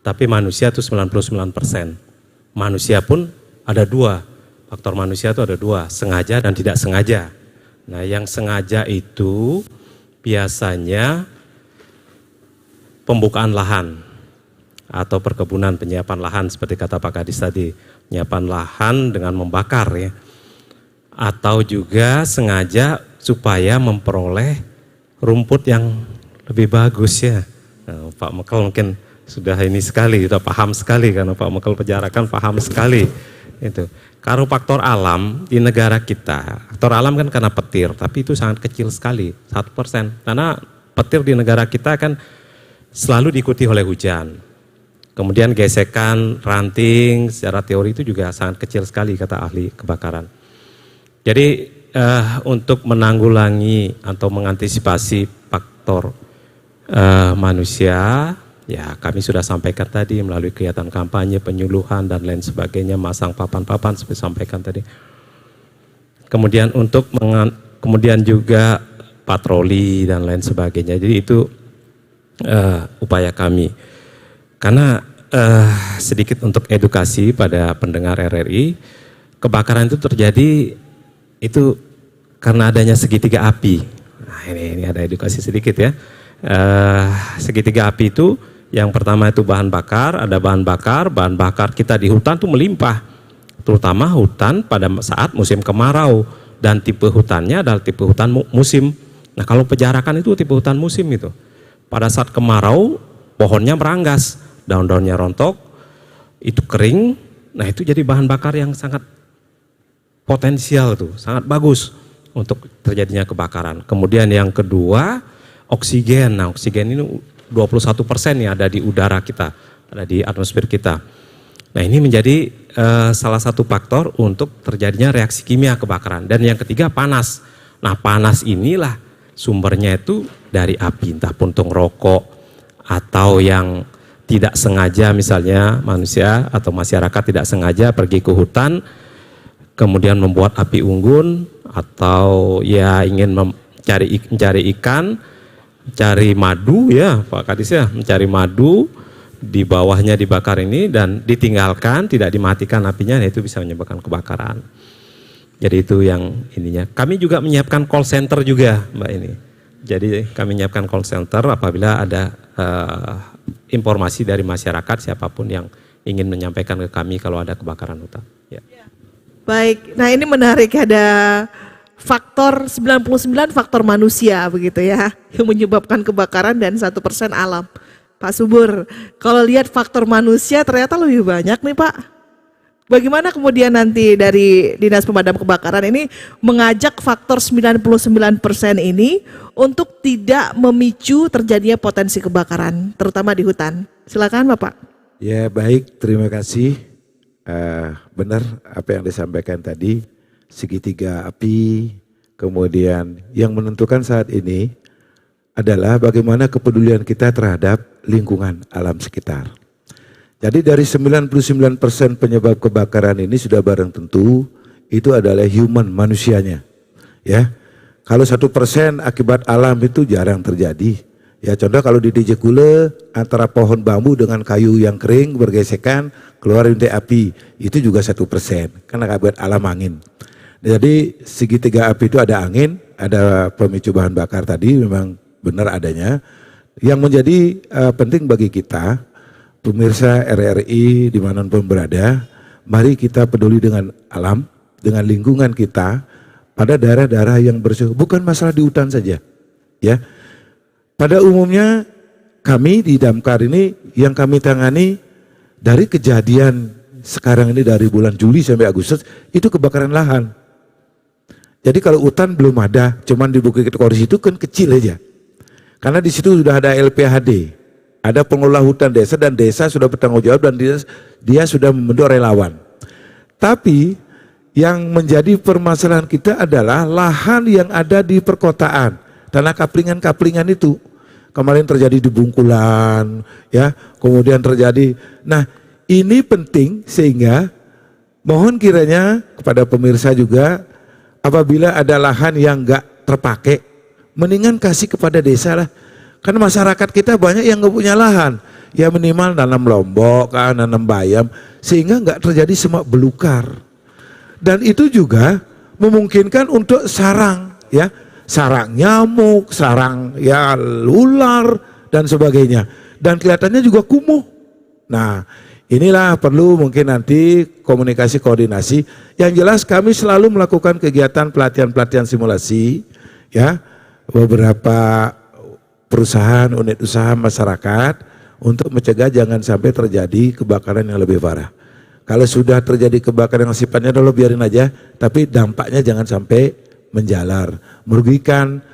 tapi manusia itu 99%. Manusia pun ada dua, faktor manusia itu ada dua, sengaja dan tidak sengaja. Nah yang sengaja itu biasanya pembukaan lahan atau perkebunan, penyiapan lahan seperti kata Pak Kadis tadi, penyiapan lahan dengan membakar ya. Atau juga sengaja supaya memperoleh rumput yang lebih bagus ya. Nah, Pak Mekel mungkin sudah ini sekali, sudah paham sekali karena Pak Mekel penjara kan paham sekali itu. Kalau faktor alam di negara kita, faktor alam kan karena petir, tapi itu sangat kecil sekali, 1%. Karena petir di negara kita kan selalu diikuti oleh hujan. Kemudian gesekan, ranting, secara teori itu juga sangat kecil sekali kata ahli kebakaran. Jadi untuk menanggulangi atau mengantisipasi faktor manusia, ya kami sudah sampaikan tadi melalui kegiatan kampanye, penyuluhan dan lain sebagainya, masang papan-papan seperti sampaikan tadi. Kemudian kemudian juga patroli dan lain sebagainya. Jadi itu upaya kami. Karena sedikit untuk edukasi pada pendengar RRI, kebakaran itu terjadi itu karena adanya segitiga api. Nah ini ada edukasi sedikit ya. Segitiga api itu yang pertama itu bahan bakar, ada bahan bakar kita di hutan tuh melimpah. Terutama hutan pada saat musim kemarau dan tipe hutannya adalah tipe hutan musim. Nah kalau pejarakan itu tipe hutan musim itu. Pada saat kemarau pohonnya meranggas, daun-daunnya rontok, itu kering, nah itu jadi bahan bakar yang sangat potensial tuh, sangat bagus untuk terjadinya kebakaran. Kemudian yang kedua, oksigen. Nah oksigen ini 21% yang ada di udara kita, ada di atmosfer kita. Nah ini menjadi salah satu faktor untuk terjadinya reaksi kimia kebakaran. Dan yang ketiga panas. Nah panas inilah sumbernya itu dari api, entah puntung rokok atau yang tidak sengaja misalnya manusia atau masyarakat tidak sengaja pergi ke hutan kemudian membuat api unggun atau ya ingin mencari ikan, cari madu ya Pak Kadis ya, mencari madu di bawahnya dibakar ini dan ditinggalkan tidak dimatikan apinya, nah itu bisa menyebabkan kebakaran. Jadi itu yang ininya. Kami juga menyiapkan call center juga Mbak ini. Jadi kami menyiapkan call center apabila ada informasi dari masyarakat siapapun yang ingin menyampaikan ke kami kalau ada kebakaran hutan. Ya. Baik, nah ini menarik, ada faktor 99 faktor manusia begitu ya yang menyebabkan kebakaran dan 1% alam. Pak Subur, kalau lihat faktor manusia ternyata lebih banyak nih Pak. Bagaimana kemudian nanti dari Dinas Pemadam Kebakaran ini mengajak faktor 99% ini untuk tidak memicu terjadinya potensi kebakaran, terutama di hutan. Silakan Bapak. Ya baik, terima kasih. Benar apa yang disampaikan tadi, segitiga api, kemudian yang menentukan saat ini adalah bagaimana kepedulian kita terhadap lingkungan alam sekitar. Jadi dari 99% penyebab kebakaran ini sudah barang tentu itu adalah human, manusianya. Ya, kalau 1% akibat alam itu jarang terjadi. Ya contoh kalau di DJ Kule antara pohon bambu dengan kayu yang kering bergesekan keluar rintik api, itu juga 1% karena akibat alam angin. Jadi segitiga api itu ada angin, ada pemicu bahan bakar tadi memang benar adanya. Yang menjadi penting bagi kita, pemirsa RRI dimanapun berada, mari kita peduli dengan alam, dengan lingkungan kita pada daerah-daerah yang bersih. Bukan masalah di hutan saja, ya. Pada umumnya kami di Damkar ini yang kami tangani dari kejadian sekarang ini dari bulan Juli sampai Agustus itu kebakaran lahan. Jadi kalau hutan belum ada, cuman di Bukit Koris itu kan kecil aja. Karena di situ sudah ada LPHD, ada pengelola hutan desa dan desa sudah bertanggung jawab dan dia sudah membentuk relawan. Tapi yang menjadi permasalahan kita adalah lahan yang ada di perkotaan, tanah kaplingan-kaplingan itu. Kemarin terjadi di Bungkulan, ya, kemudian terjadi. Nah, ini penting sehingga mohon kiranya kepada pemirsa juga apabila ada lahan yang enggak terpakai, mendingan kasih kepada desa lah. Karena masyarakat kita banyak yang nggak punya lahan. Ya minimal nanam lombok, kan, nanam bayam. Sehingga nggak terjadi semak belukar. Dan itu juga memungkinkan untuk sarang. Ya, sarang nyamuk, sarang ya ular, dan sebagainya. Dan kelihatannya juga kumuh. Nah inilah perlu mungkin nanti komunikasi koordinasi. Yang jelas kami selalu melakukan kegiatan pelatihan-pelatihan simulasi. Ya, beberapa perusahaan, unit usaha masyarakat untuk mencegah jangan sampai terjadi kebakaran yang lebih parah. Kalau sudah terjadi kebakaran yang sifatnya dulu biarin aja, tapi dampaknya jangan sampai menjalar, merugikan,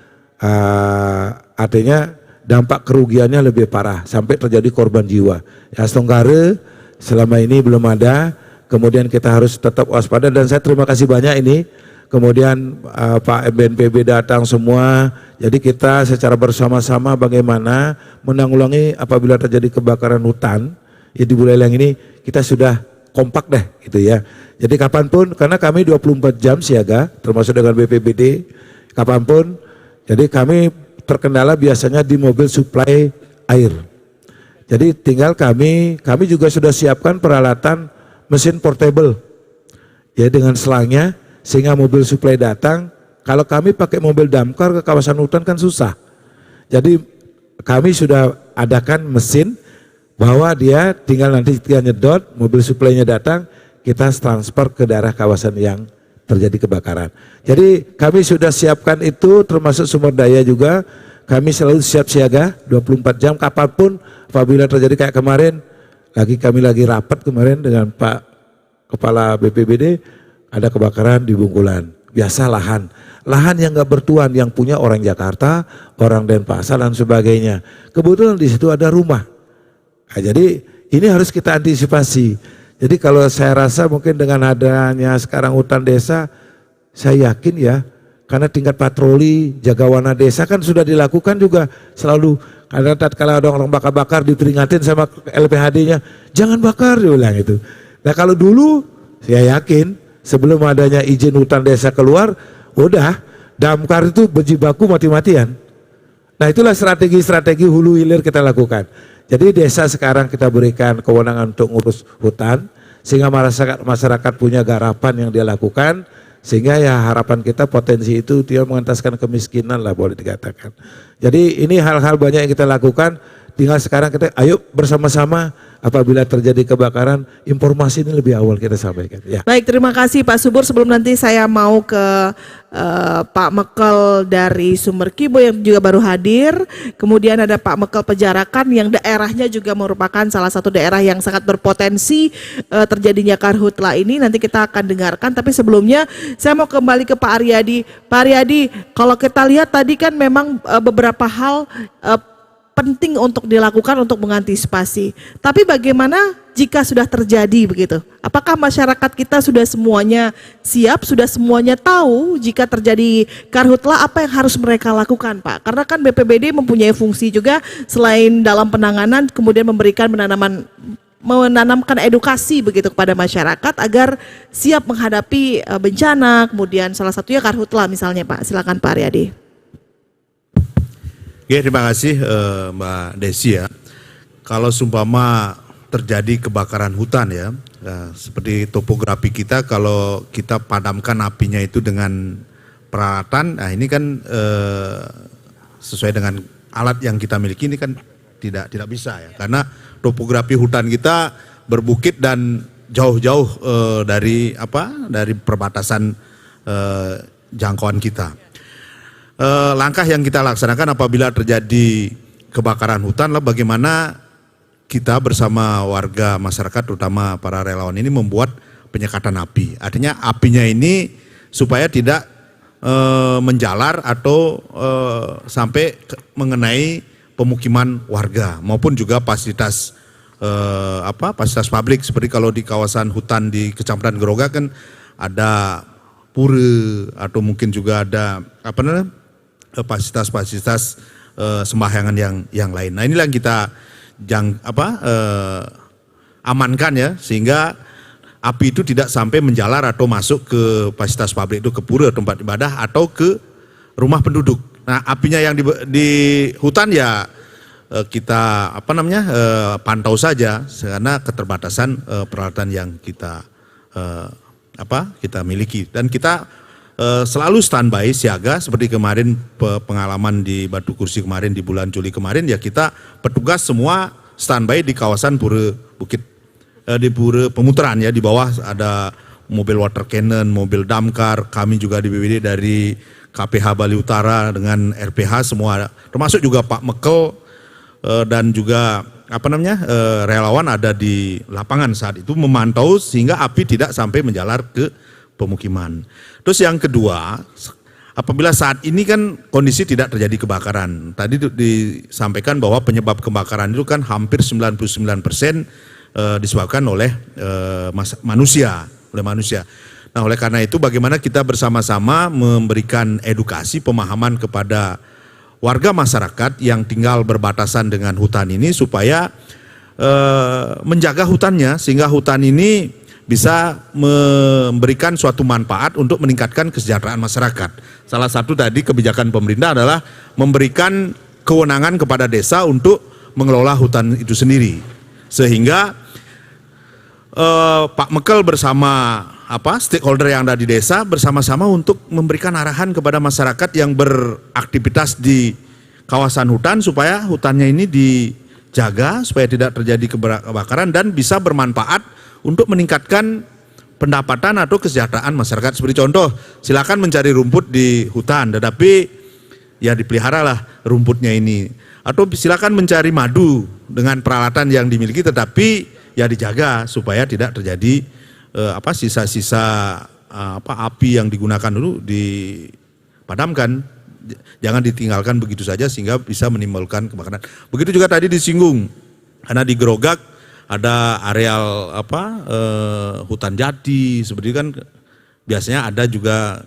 artinya dampak kerugiannya lebih parah sampai terjadi korban jiwa. Ya Stonggare selama ini belum ada, kemudian kita harus tetap waspada dan saya terima kasih banyak ini. Kemudian Pak BNPB datang semua, jadi kita secara bersama-sama bagaimana menanggulangi apabila terjadi kebakaran hutan, ya di Buleleng ini kita sudah kompak deh gitu ya. Jadi kapanpun, karena kami 24 jam siaga, termasuk dengan BPBD, kapanpun, jadi kami terkendala biasanya di mobil suplai air. Jadi tinggal kami juga sudah siapkan peralatan mesin portable, ya dengan selangnya, sehingga mobil suplai datang. Kalau kami pakai mobil damkar ke kawasan hutan kan susah. Jadi kami sudah adakan mesin bahwa dia tinggal nanti kita nyedot, mobil suplainya datang, kita transfer ke daerah kawasan yang terjadi kebakaran. Jadi kami sudah siapkan itu termasuk sumber daya juga. Kami selalu siap siaga 24 jam kapanpun apabila terjadi kayak kemarin. Kami lagi rapat kemarin dengan Pak Kepala BPBD. Ada kebakaran di Bungkulan, biasa lahan yang nggak bertuan, yang punya orang Jakarta, orang Denpasar dan sebagainya. Kebetulan di situ ada rumah. Nah, jadi ini harus kita antisipasi. Jadi kalau saya rasa mungkin dengan adanya sekarang hutan desa, saya yakin ya Karena tingkat patroli, jaga warna desa kan sudah dilakukan juga selalu. Karena tatkala ada orang bakar-bakar diperingatin sama LPHD-nya, jangan bakar, dia bilang itu. Nah kalau dulu saya yakin sebelum adanya izin hutan desa keluar, udah damkar itu berjibaku mati-matian. Nah itulah strategi-strategi hulu hilir kita lakukan. Jadi desa sekarang kita berikan kewenangan untuk ngurus hutan, sehingga masyarakat punya garapan yang dia lakukan, sehingga ya harapan kita potensi itu dia mengentaskan kemiskinan lah boleh dikatakan. Jadi ini hal-hal banyak yang kita lakukan, tinggal sekarang kita ayo bersama-sama apabila terjadi kebakaran, informasi ini lebih awal kita sampaikan. Ya. Baik, terima kasih Pak Subur. Sebelum nanti saya mau ke Pak Mekel dari Sumber Kibo yang juga baru hadir. Kemudian ada Pak Mekel Pejarakan yang daerahnya juga merupakan salah satu daerah yang sangat berpotensi terjadinya karhutla ini. Nanti kita akan dengarkan. Tapi sebelumnya saya mau kembali ke Pak Aryadi. Pak Aryadi, kalau kita lihat tadi kan memang beberapa hal penting untuk dilakukan untuk mengantisipasi. Tapi bagaimana jika sudah terjadi begitu? Apakah masyarakat kita sudah semuanya siap, sudah semuanya tahu jika terjadi karhutla apa yang harus mereka lakukan, Pak? Karena kan BPBD mempunyai fungsi juga selain dalam penanganan, kemudian memberikan menanamkan edukasi begitu kepada masyarakat agar siap menghadapi bencana, kemudian salah satunya karhutla misalnya, Pak. Silakan Pak Aryadi. Oke, terima kasih Mbak Desi ya. Kalau sumpama terjadi kebakaran hutan ya, seperti topografi kita, kalau kita padamkan apinya itu dengan peralatan, nah ini kan sesuai dengan alat yang kita miliki ini kan tidak bisa ya, karena topografi hutan kita berbukit dan jauh-jauh dari perbatasan jangkauan kita. Langkah yang kita laksanakan apabila terjadi kebakaran hutan lah bagaimana kita bersama warga masyarakat terutama para relawan ini membuat penyekatan api. Artinya apinya ini supaya tidak menjalar atau sampai mengenai pemukiman warga maupun juga fasilitas fasilitas publik, seperti kalau di kawasan hutan di Kecamatan Geroga kan ada pura atau mungkin juga ada fasilitas-fasilitas sembahyangan yang lain. Nah inilah yang kita amankan ya, sehingga api itu tidak sampai menjalar atau masuk ke fasilitas publik itu, ke pura tempat ibadah atau ke rumah penduduk. Nah apinya yang di hutan ya kita pantau saja karena keterbatasan peralatan yang kita miliki, dan kita selalu standby siaga seperti kemarin pengalaman di Batu Kursi kemarin di bulan Juli kemarin ya, kita petugas semua standby di kawasan pura bukit di pura pemutaran ya, di bawah ada mobil water cannon, mobil damkar, kami juga di BPBD dari KPH Bali Utara dengan RPH semua, termasuk juga Pak Mekel dan juga relawan ada di lapangan saat itu memantau sehingga api tidak sampai menjalar ke pemukiman. Terus yang kedua, apabila saat ini kan kondisi tidak terjadi kebakaran. Tadi disampaikan bahwa penyebab kebakaran itu kan hampir 99% disebabkan oleh manusia. Nah, oleh karena itu bagaimana kita bersama-sama memberikan edukasi pemahaman kepada warga masyarakat yang tinggal berbatasan dengan hutan ini supaya menjaga hutannya sehingga hutan ini bisa memberikan suatu manfaat untuk meningkatkan kesejahteraan masyarakat. Salah satu tadi kebijakan pemerintah adalah memberikan kewenangan kepada desa untuk mengelola hutan itu sendiri. Sehingga Pak Mekel bersama stakeholder yang ada di desa bersama-sama untuk memberikan arahan kepada masyarakat yang beraktivitas di kawasan hutan supaya hutannya ini dijaga supaya tidak terjadi kebakaran dan bisa bermanfaat untuk meningkatkan pendapatan atau kesejahteraan masyarakat. Seperti contoh, silakan mencari rumput di hutan, tetapi ya dipeliharalah rumputnya ini. Atau silakan mencari madu dengan peralatan yang dimiliki, tetapi ya dijaga supaya tidak terjadi sisa-sisa api yang digunakan dulu dipadamkan. Jangan ditinggalkan begitu saja sehingga bisa menimbulkan kebakaran. Begitu juga tadi disinggung, karena di Gerogak ada areal hutan jati seperti kan biasanya ada juga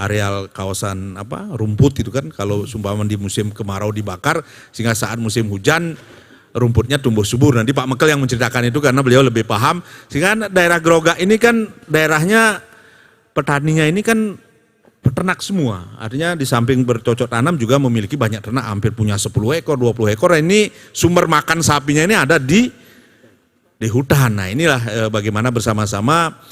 areal kawasan rumput itu kan, kalau seumpama di musim kemarau dibakar sehingga saat musim hujan rumputnya tumbuh subur. Nanti Pak Mekel yang menceritakan itu karena beliau lebih paham. Sehingga daerah Grogak ini kan daerahnya petaninya ini kan peternak semua. Artinya di samping bercocok tanam juga memiliki banyak ternak, hampir punya 10 ekor, 20 ekor. Ini sumber makan sapinya ini ada di hutan. Nah inilah bagaimana bersama-sama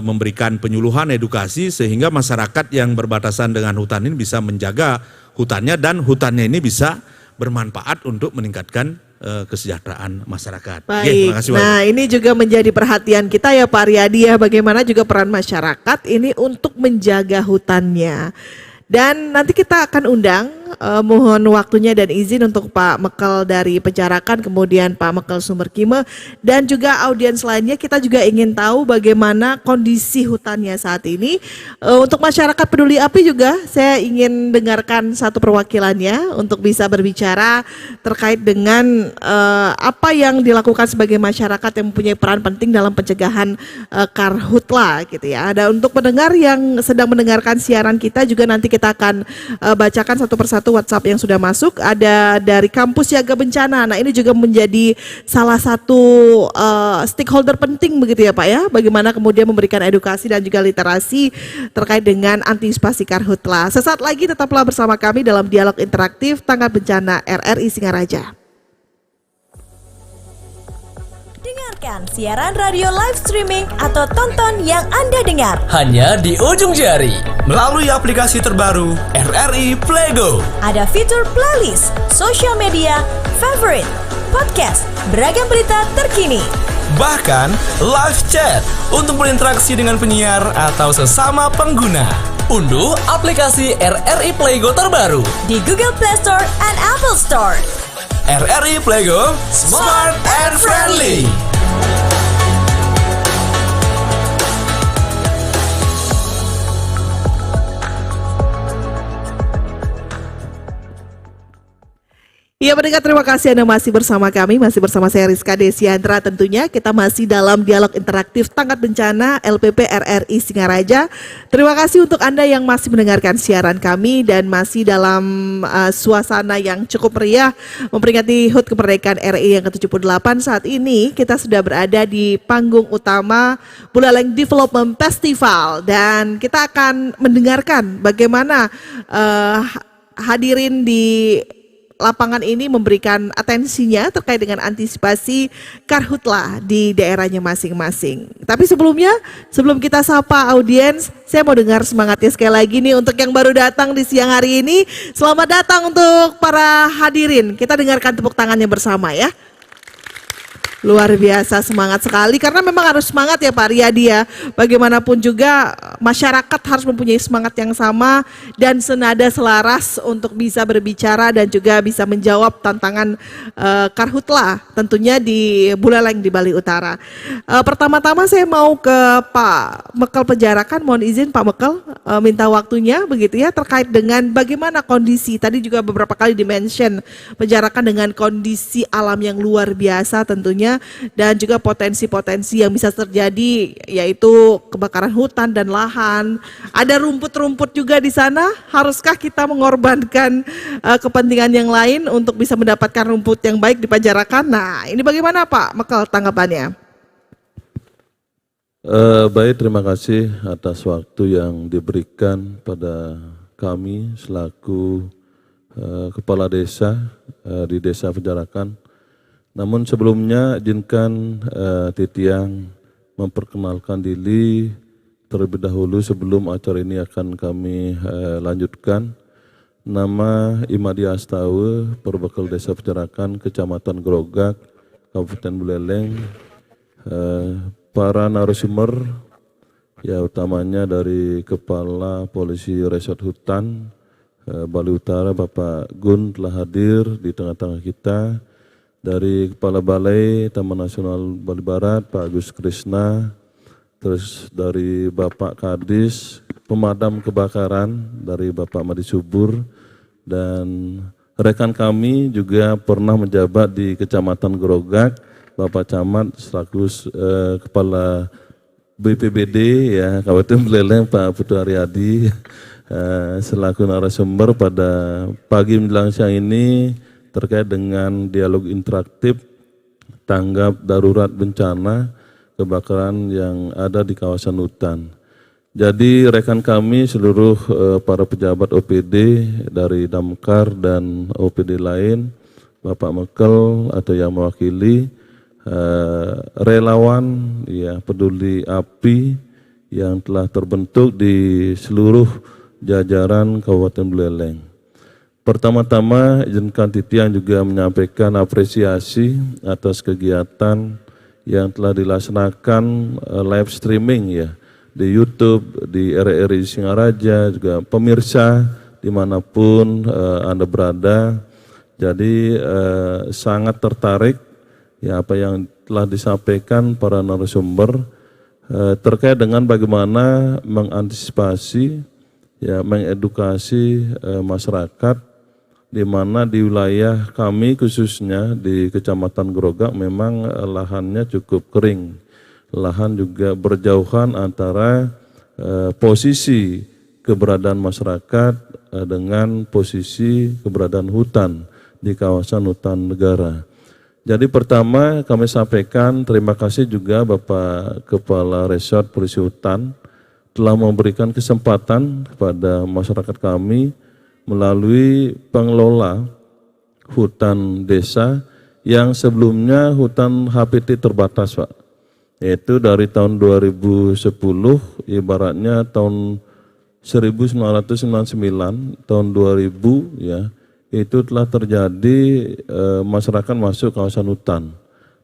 memberikan penyuluhan, edukasi sehingga masyarakat yang berbatasan dengan hutan ini bisa menjaga hutannya dan hutannya ini bisa bermanfaat untuk meningkatkan kesejahteraan masyarakat. Baik, terima kasih, nah ini juga menjadi perhatian kita ya Pak Riyadi ya, bagaimana juga peran masyarakat ini untuk menjaga hutannya. Dan nanti kita akan undang, mohon waktunya dan izin untuk Pak Mekel dari Penjarakan, kemudian Pak Mekel Sumberkime, dan juga audiens lainnya. Kita juga ingin tahu bagaimana kondisi hutannya saat ini. Untuk masyarakat peduli api juga, saya ingin dengarkan satu perwakilannya untuk bisa berbicara terkait dengan apa yang dilakukan sebagai masyarakat yang mempunyai peran penting dalam pencegahan karhutla gitu ya. Dan untuk pendengar yang sedang mendengarkan siaran kita juga nanti kita akan bacakan satu persatu WhatsApp yang sudah masuk. Ada dari Kampus Siaga Bencana. Nah ini juga menjadi salah satu stakeholder penting begitu ya Pak ya. Bagaimana kemudian memberikan edukasi dan juga literasi terkait dengan antisipasi karhutla. Sesaat lagi tetaplah bersama kami dalam dialog interaktif Tanggap Bencana RRI Singaraja. Dengarkan siaran radio live streaming atau tonton yang Anda dengar hanya di ujung jari melalui aplikasi terbaru RRI Playgo. Ada fitur playlist, sosial media, favorite, podcast, beragam berita terkini. Bahkan live chat untuk berinteraksi dengan penyiar atau sesama pengguna. Unduh aplikasi RRI Playgo terbaru di Google Play Store and Apple Store. RRI Playgo, smart and friendly. Ya pendengar, terima kasih Anda masih bersama kami, masih bersama saya Rizka Desiandra. Tentunya kita masih dalam dialog interaktif Tanggap Bencana LPP RRI Singaraja. Terima kasih untuk Anda yang masih mendengarkan siaran kami dan masih dalam suasana yang cukup meriah memperingati HUT kemerdekaan RI yang ke-78. Saat ini kita sudah berada di panggung utama Buleleng Development Festival dan kita akan mendengarkan bagaimana hadirin di lapangan ini memberikan atensinya terkait dengan antisipasi karhutla di daerahnya masing-masing. Tapi sebelum kita sapa audiens, saya mau dengar semangatnya sekali lagi nih untuk yang baru datang di siang hari ini. Selamat datang untuk para hadirin. Kita dengarkan tepuk tangannya bersama ya. Luar biasa, semangat sekali karena memang harus semangat ya Pak Riyadi ya. Bagaimanapun juga masyarakat harus mempunyai semangat yang sama dan senada selaras untuk bisa berbicara dan juga bisa menjawab tantangan karhutla tentunya di Buleleng di Bali Utara. Pertama-tama saya mau ke Pak Mekel Penjarakan, mohon izin Pak Mekel minta waktunya begitu ya terkait dengan bagaimana kondisi, tadi juga beberapa kali dimention Penjarakan dengan kondisi alam yang luar biasa tentunya dan juga potensi-potensi yang bisa terjadi yaitu kebakaran hutan dan lahan. Ada rumput-rumput juga di sana. Haruskah kita mengorbankan kepentingan yang lain untuk bisa mendapatkan rumput yang baik di Penjarakan? Nah, ini bagaimana Pak Mekel tanggapannya? Baik, terima kasih atas waktu yang diberikan pada kami selaku Kepala Desa di Desa Penjarakan. Namun sebelumnya izinkan Titiang memperkenalkan diri terlebih dahulu sebelum acara ini akan kami lanjutkan. Nama Imadi Astawa, Perbekal Desa Penjarakan, Kecamatan Grogak, Kabupaten Buleleng. Para narasumber, ya utamanya dari Kepala Polisi Resort Hutan Bali Utara, Bapak Gun telah hadir di tengah-tengah kita. Dari Kepala Balai Taman Nasional Bali Barat, Pak Agus Krisna, terus dari Bapak Kadis, Pemadam Kebakaran dari Bapak Madi Subur, dan rekan kami juga pernah menjabat di Kecamatan Grogak, Bapak Camat selaku Kepala BPBD ya Kabupaten Buleleng Pak Putu Aryadi selaku narasumber pada pagi menjelang siang ini terkait dengan dialog interaktif tanggap darurat bencana kebakaran yang ada di kawasan hutan. Jadi rekan kami seluruh para pejabat OPD dari Damkar dan OPD lain, Bapak Mekel atau yang mewakili, relawan ya peduli api yang telah terbentuk di seluruh jajaran Kabupaten Buleleng. Pertama-tama izinkan Titian juga menyampaikan apresiasi atas kegiatan yang telah dilaksanakan live streaming ya di YouTube, di RRI Singaraja, juga pemirsa dimanapun Anda berada. Jadi sangat tertarik ya apa yang telah disampaikan para narasumber terkait dengan bagaimana mengantisipasi ya mengedukasi masyarakat di mana di wilayah kami khususnya di Kecamatan Grogak memang lahannya cukup kering. Lahan juga berjauhan antara posisi keberadaan masyarakat dengan posisi keberadaan hutan di kawasan hutan negara. Jadi pertama kami sampaikan terima kasih juga Bapak Kepala Resort Polisi Hutan telah memberikan kesempatan kepada masyarakat kami melalui pengelola hutan desa yang sebelumnya hutan HPT terbatas Pak. Yaitu dari tahun 2010 ibaratnya tahun 1999 tahun 2000 ya itu telah terjadi masyarakat masuk kawasan hutan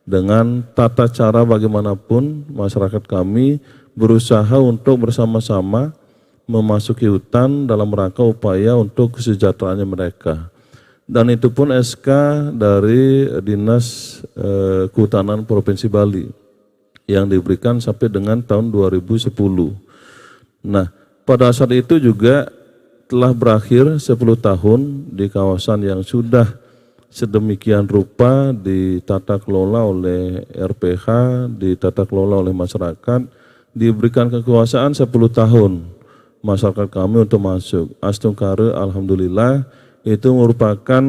dengan tata cara bagaimanapun masyarakat kami berusaha untuk bersama-sama memasuki hutan dalam rangka upaya untuk kesejahteraannya mereka. Dan itu pun SK dari Dinas Kehutanan Provinsi Bali yang diberikan sampai dengan tahun 2010. Nah, pada saat itu juga telah berakhir 10 tahun di kawasan yang sudah sedemikian rupa ditata kelola oleh RPH, ditata kelola oleh masyarakat, diberikan kekuasaan 10 tahun masyarakat kami untuk masuk. Astungkare alhamdulillah itu merupakan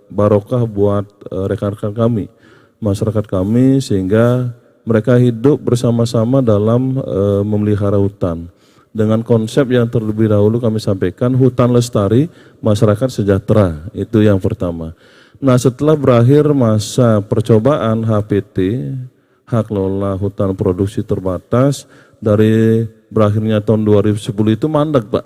barokah buat rekan-rekan kami, masyarakat kami sehingga mereka hidup bersama-sama dalam memelihara hutan. Dengan konsep yang terlebih dahulu kami sampaikan hutan lestari, masyarakat sejahtera, itu yang pertama. Nah setelah berakhir masa percobaan HPT, hak lola hutan produksi terbatas, dari berakhirnya tahun 2010 itu mandek Pak,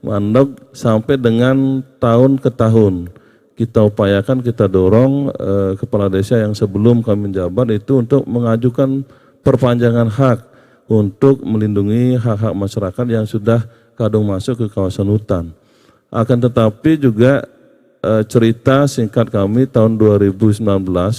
mandek sampai dengan tahun ke tahun. Kita upayakan, kita dorong kepala desa yang sebelum kami menjabat itu untuk mengajukan perpanjangan hak untuk melindungi hak-hak masyarakat yang sudah kadung masuk ke kawasan hutan. Akan tetapi juga cerita singkat kami tahun 2019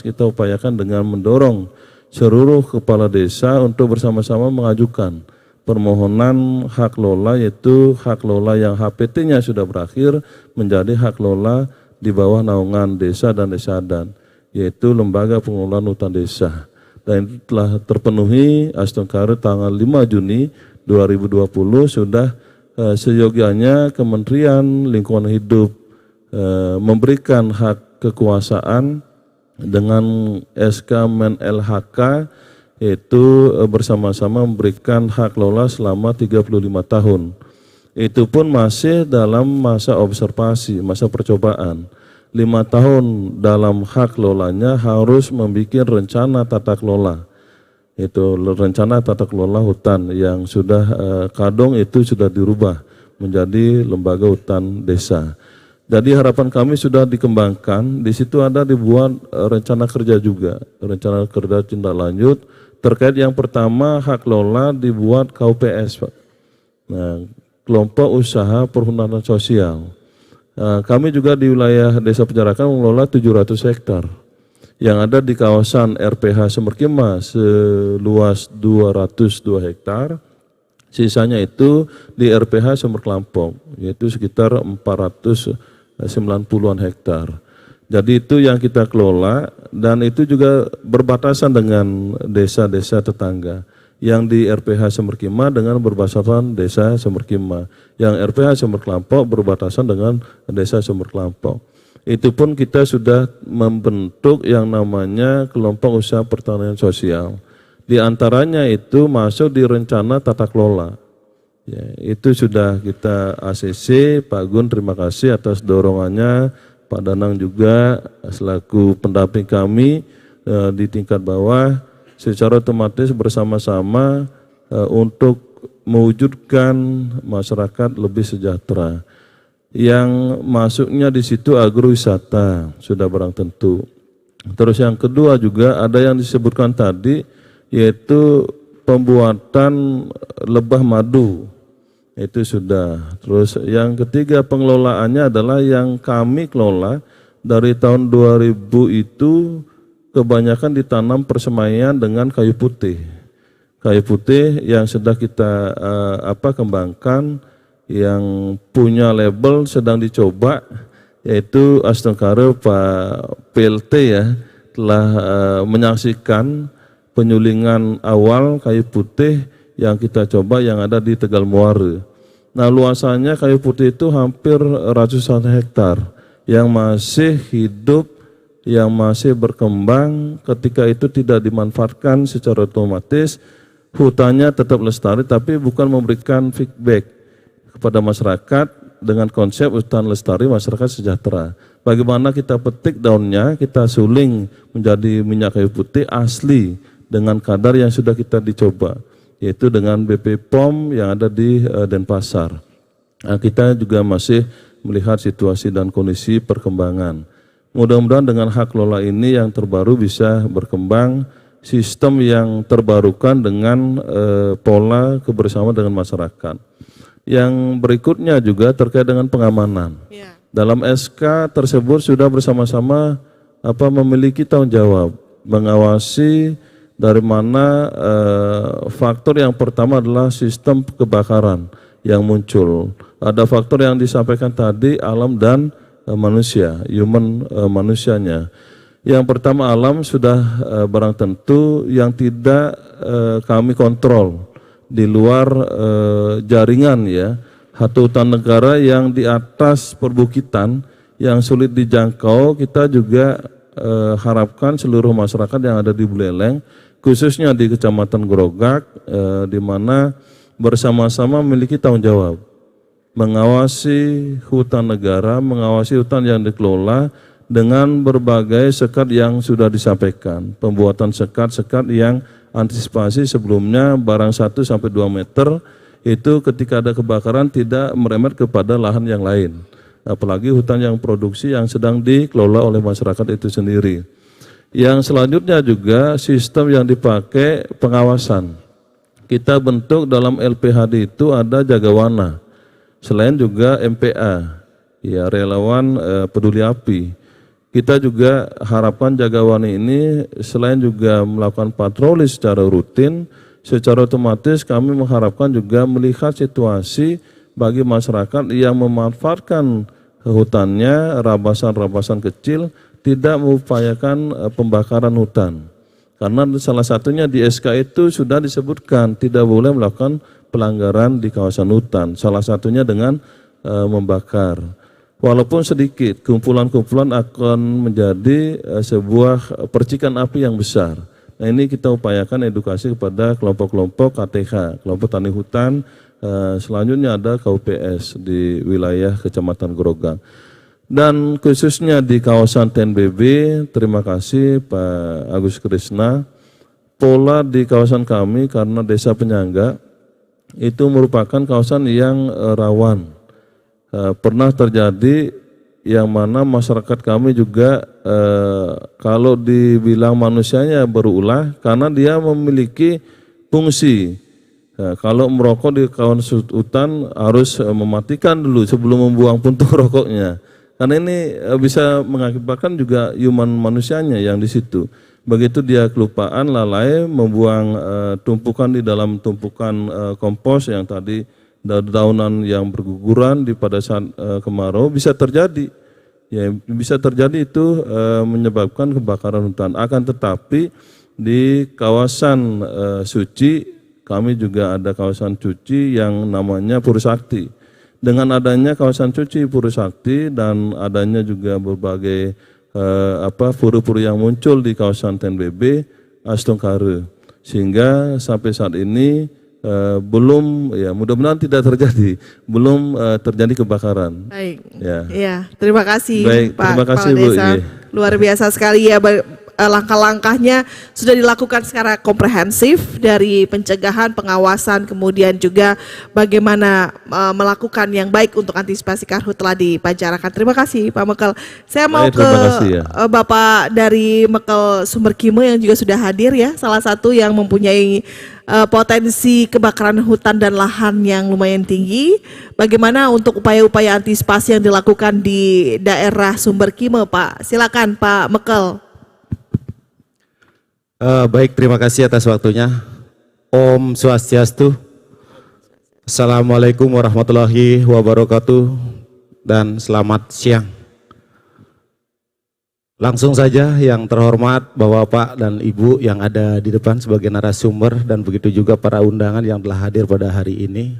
kita upayakan dengan mendorong seluruh kepala desa untuk bersama-sama mengajukan permohonan hak lola, yaitu hak lola yang HPT-nya sudah berakhir menjadi hak lola di bawah naungan desa dan desadan, yaitu Lembaga Pengelolaan Hutan Desa. Dan itu telah terpenuhi Astungkare tanggal 5 Juni 2020 sudah seyogianya Kementerian Lingkungan Hidup memberikan hak kekuasaan dengan SK Men LHK itu bersama-sama memberikan hak lola selama 35 tahun. Itu pun masih dalam masa observasi, masa percobaan. 5 tahun dalam hak lolanya harus membuat rencana tata kelola. Itu rencana tata kelola hutan yang sudah kadung itu sudah dirubah menjadi lembaga hutan desa. Jadi harapan kami sudah dikembangkan, di situ ada dibuat rencana kerja juga, rencana kerja tindak lanjut terkait yang pertama hak lola dibuat KUPS Pak. Nah, kelompok usaha perhutanan sosial. Kami juga di wilayah Desa Penjarakan mengelola 700 hektar yang ada di kawasan RPH Semerkima seluas 202 hektar. Sisanya itu di RPH Sumber Kelampok, yaitu sekitar 490-an hektar. Jadi itu yang kita kelola dan itu juga berbatasan dengan desa-desa tetangga. yang di RPH Semerkima dengan berbatasan Desa Semerkima, yang RPH Sumber Kelampok berbatasan dengan Desa Sumber Kelampok. Itu pun kita sudah membentuk yang namanya kelompok usaha pertanian sosial. Di antaranya itu masuk di rencana tata kelola. Ya, itu sudah kita ACC, Pak Gun terima kasih atas dorongannya, Pak Danang juga selaku pendamping kami di tingkat bawah, secara otomatis bersama-sama untuk mewujudkan masyarakat lebih sejahtera. Yang masuknya di situ agrowisata sudah barang tentu. Terus yang kedua juga ada yang disebutkan tadi, yaitu pembuatan lebah madu, itu sudah. Terus yang ketiga pengelolaannya adalah yang kami kelola dari tahun 2000 itu kebanyakan ditanam persemaian dengan kayu putih. Kayu putih yang sedang kita kembangkan, yang punya label sedang dicoba, yaitu Astengkare Pak PLT ya telah menyaksikan penyulingan awal kayu putih yang kita coba yang ada di Tegal Muara. Nah, luasannya kayu putih itu hampir ratusan hektar yang masih hidup, yang masih berkembang. Ketika itu tidak dimanfaatkan secara otomatis, hutannya tetap lestari tapi bukan memberikan feedback kepada masyarakat dengan konsep hutan lestari masyarakat sejahtera. Bagaimana kita petik daunnya, kita suling menjadi minyak kayu putih asli dengan kadar yang sudah kita dicoba, yaitu dengan BP POM yang ada di Denpasar. Nah, kita juga masih melihat situasi dan kondisi perkembangan. Mudah-mudahan dengan hak lola ini yang terbaru bisa berkembang, sistem yang terbarukan dengan pola kebersamaan dengan masyarakat. Yang berikutnya juga terkait dengan pengamanan. Ya. Dalam SK tersebut sudah bersama-sama memiliki tanggung jawab mengawasi dari mana faktor yang pertama adalah sistem kebakaran yang muncul. Ada faktor yang disampaikan tadi, alam dan manusia, manusianya. Yang pertama alam sudah barang tentu yang tidak kami kontrol di luar jaringan ya. Satu hutan negara yang di atas perbukitan yang sulit dijangkau, kita juga harapkan seluruh masyarakat yang ada di Buleleng, khususnya di Kecamatan Grogak, di mana bersama-sama memiliki tanggung jawab mengawasi hutan negara, mengawasi hutan yang dikelola dengan berbagai sekat yang sudah disampaikan. Pembuatan sekat-sekat yang antisipasi sebelumnya barang 1 sampai 2 meter itu ketika ada kebakaran tidak merembet kepada lahan yang lain. Apalagi hutan yang produksi yang sedang dikelola oleh masyarakat itu sendiri. Yang selanjutnya juga sistem yang dipakai pengawasan. Kita bentuk dalam LPHD itu ada jagawana. Selain juga MPA, ya relawan peduli api. Kita juga harapkan jagawana ini selain juga melakukan patroli secara rutin, secara otomatis kami mengharapkan juga melihat situasi bagi masyarakat yang memanfaatkan hutannya, rabasan-rabasan kecil, tidak mengupayakan pembakaran hutan. Karena salah satunya di SK itu sudah disebutkan tidak boleh melakukan pelanggaran di kawasan hutan. Salah satunya dengan membakar. Walaupun sedikit, kumpulan-kumpulan akan menjadi sebuah percikan api yang besar. Nah, ini kita upayakan edukasi kepada kelompok-kelompok KTH, kelompok tani hutan. Selanjutnya ada KUPS di wilayah Kecamatan Grogak. Dan khususnya di kawasan TNBB, terima kasih Pak Agus Krisna. Pola di kawasan kami karena desa penyangga itu merupakan kawasan yang rawan. Pernah terjadi yang mana masyarakat kami juga kalau dibilang manusianya berulah karena dia memiliki fungsi. Kalau merokok di kawasan hutan harus mematikan dulu sebelum membuang puntung rokoknya. Karena ini bisa mengakibatkan juga human manusianya yang di situ. Begitu dia kelupaan, lalai, membuang tumpukan di dalam tumpukan kompos yang tadi daunan yang berguguran di pada saat kemarau bisa terjadi. Ya, bisa terjadi itu menyebabkan kebakaran hutan. Akan tetapi di kawasan suci kami juga ada kawasan cuci yang namanya Purusakti. Dengan adanya kawasan cuci Purusakti dan adanya juga berbagai pura-pura yang muncul di kawasan TNBB Astungkare, sehingga sampai saat ini belum, ya mudah-mudahan tidak terjadi, belum terjadi kebakaran. Baik. Ya. Ya, terima kasih Baik, Pak terima kasih, Kepala Bu. Desa. Iya. Luar biasa sekali ya, langkah-langkahnya sudah dilakukan secara komprehensif dari pencegahan, pengawasan, kemudian juga bagaimana melakukan yang baik untuk antisipasi karhutla di Panjarakan. Terima kasih Pak Mekel. Saya mau Baik, ke terima kasih, ya. Bapak dari Mekel Sumber Kime yang juga sudah hadir ya, salah satu yang mempunyai potensi kebakaran hutan dan lahan yang lumayan tinggi. Bagaimana untuk upaya-upaya antisipasi yang dilakukan di daerah Sumber Kime, Pak? Silakan Pak Mekel. Baik, terima kasih atas waktunya. Om Swastiastu. Assalamualaikum warahmatullahi wabarakatuh dan selamat siang. Langsung saja yang terhormat Bapak dan Ibu yang ada di depan sebagai narasumber dan begitu juga para undangan yang telah hadir pada hari ini.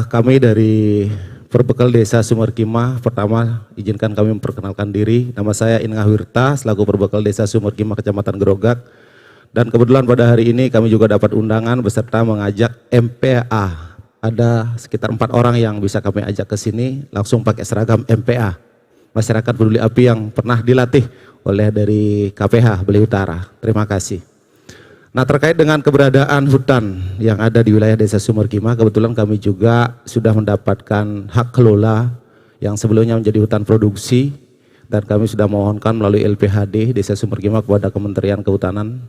Kami dari Perbekal Desa Sumerkimah, pertama izinkan kami memperkenalkan diri. Nama saya Inengah Wirta, selaku Perbekal Desa Sumerkimah, Kecamatan Grogak. Dan kebetulan pada hari ini kami juga dapat undangan beserta mengajak MPA. Ada sekitar 4 orang yang bisa kami ajak ke sini langsung pakai seragam MPA, Masyarakat Peduli Api, yang pernah dilatih oleh dari KPH Bali Utara. Terima kasih. Nah, terkait dengan keberadaan hutan yang ada di wilayah Desa Sumerkimah, kebetulan kami juga sudah mendapatkan hak kelola yang sebelumnya menjadi hutan produksi, dan kami sudah mohonkan melalui LPHD Desa Sumerkimah kepada Kementerian Kehutanan.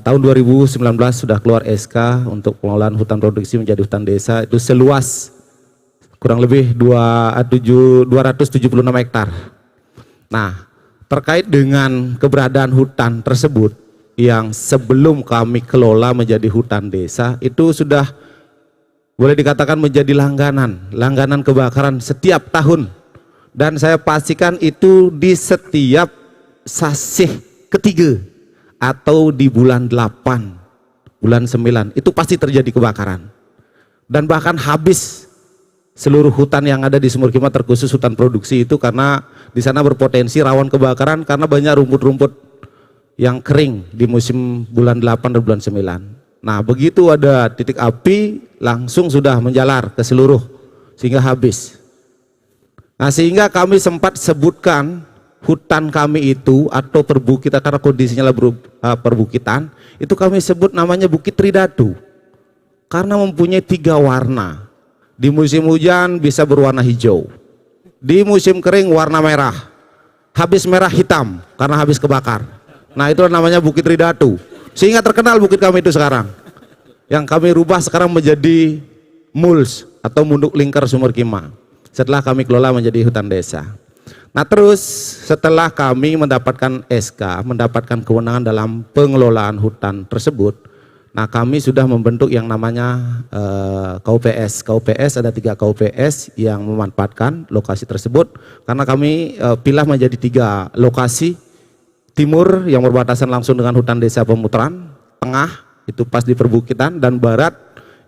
Tahun 2019 sudah keluar SK untuk pengelolaan hutan produksi menjadi hutan desa, itu seluas kurang lebih 276 hektar. Nah, terkait dengan keberadaan hutan tersebut yang sebelum kami kelola menjadi hutan desa, itu sudah boleh dikatakan menjadi langganan kebakaran setiap tahun. Dan saya pastikan itu di setiap sasih ketiga atau di bulan 8, bulan 9 itu pasti terjadi kebakaran. Dan bahkan habis seluruh hutan yang ada di Sumerkimah, terkhusus hutan produksi itu, karena di sana berpotensi rawan kebakaran karena banyak rumput-rumput yang kering di musim bulan 8 dan bulan 9. Nah, begitu ada titik api langsung sudah menjalar ke seluruh sehingga habis. Nah, sehingga kami sempat sebutkan hutan kami itu atau perbukitan, karena kondisinya perbukitan, itu kami sebut namanya Bukit Tridatu karena mempunyai 3 warna. Di musim hujan bisa berwarna hijau, di musim kering warna merah, habis merah hitam karena habis kebakar. Nah, itu namanya Bukit Tridatu, sehingga terkenal bukit kami itu sekarang, yang kami rubah sekarang menjadi MULS atau Munduk Lingkar Sumerkimah setelah kami kelola menjadi hutan desa. Nah, terus setelah kami mendapatkan SK, mendapatkan kewenangan dalam pengelolaan hutan tersebut, nah kami sudah membentuk yang namanya KUPS. KUPS ada 3 KUPS yang memanfaatkan lokasi tersebut, karena kami pilah menjadi 3 lokasi. Timur yang berbatasan langsung dengan hutan desa Pemutaran, tengah itu pas di perbukitan, dan barat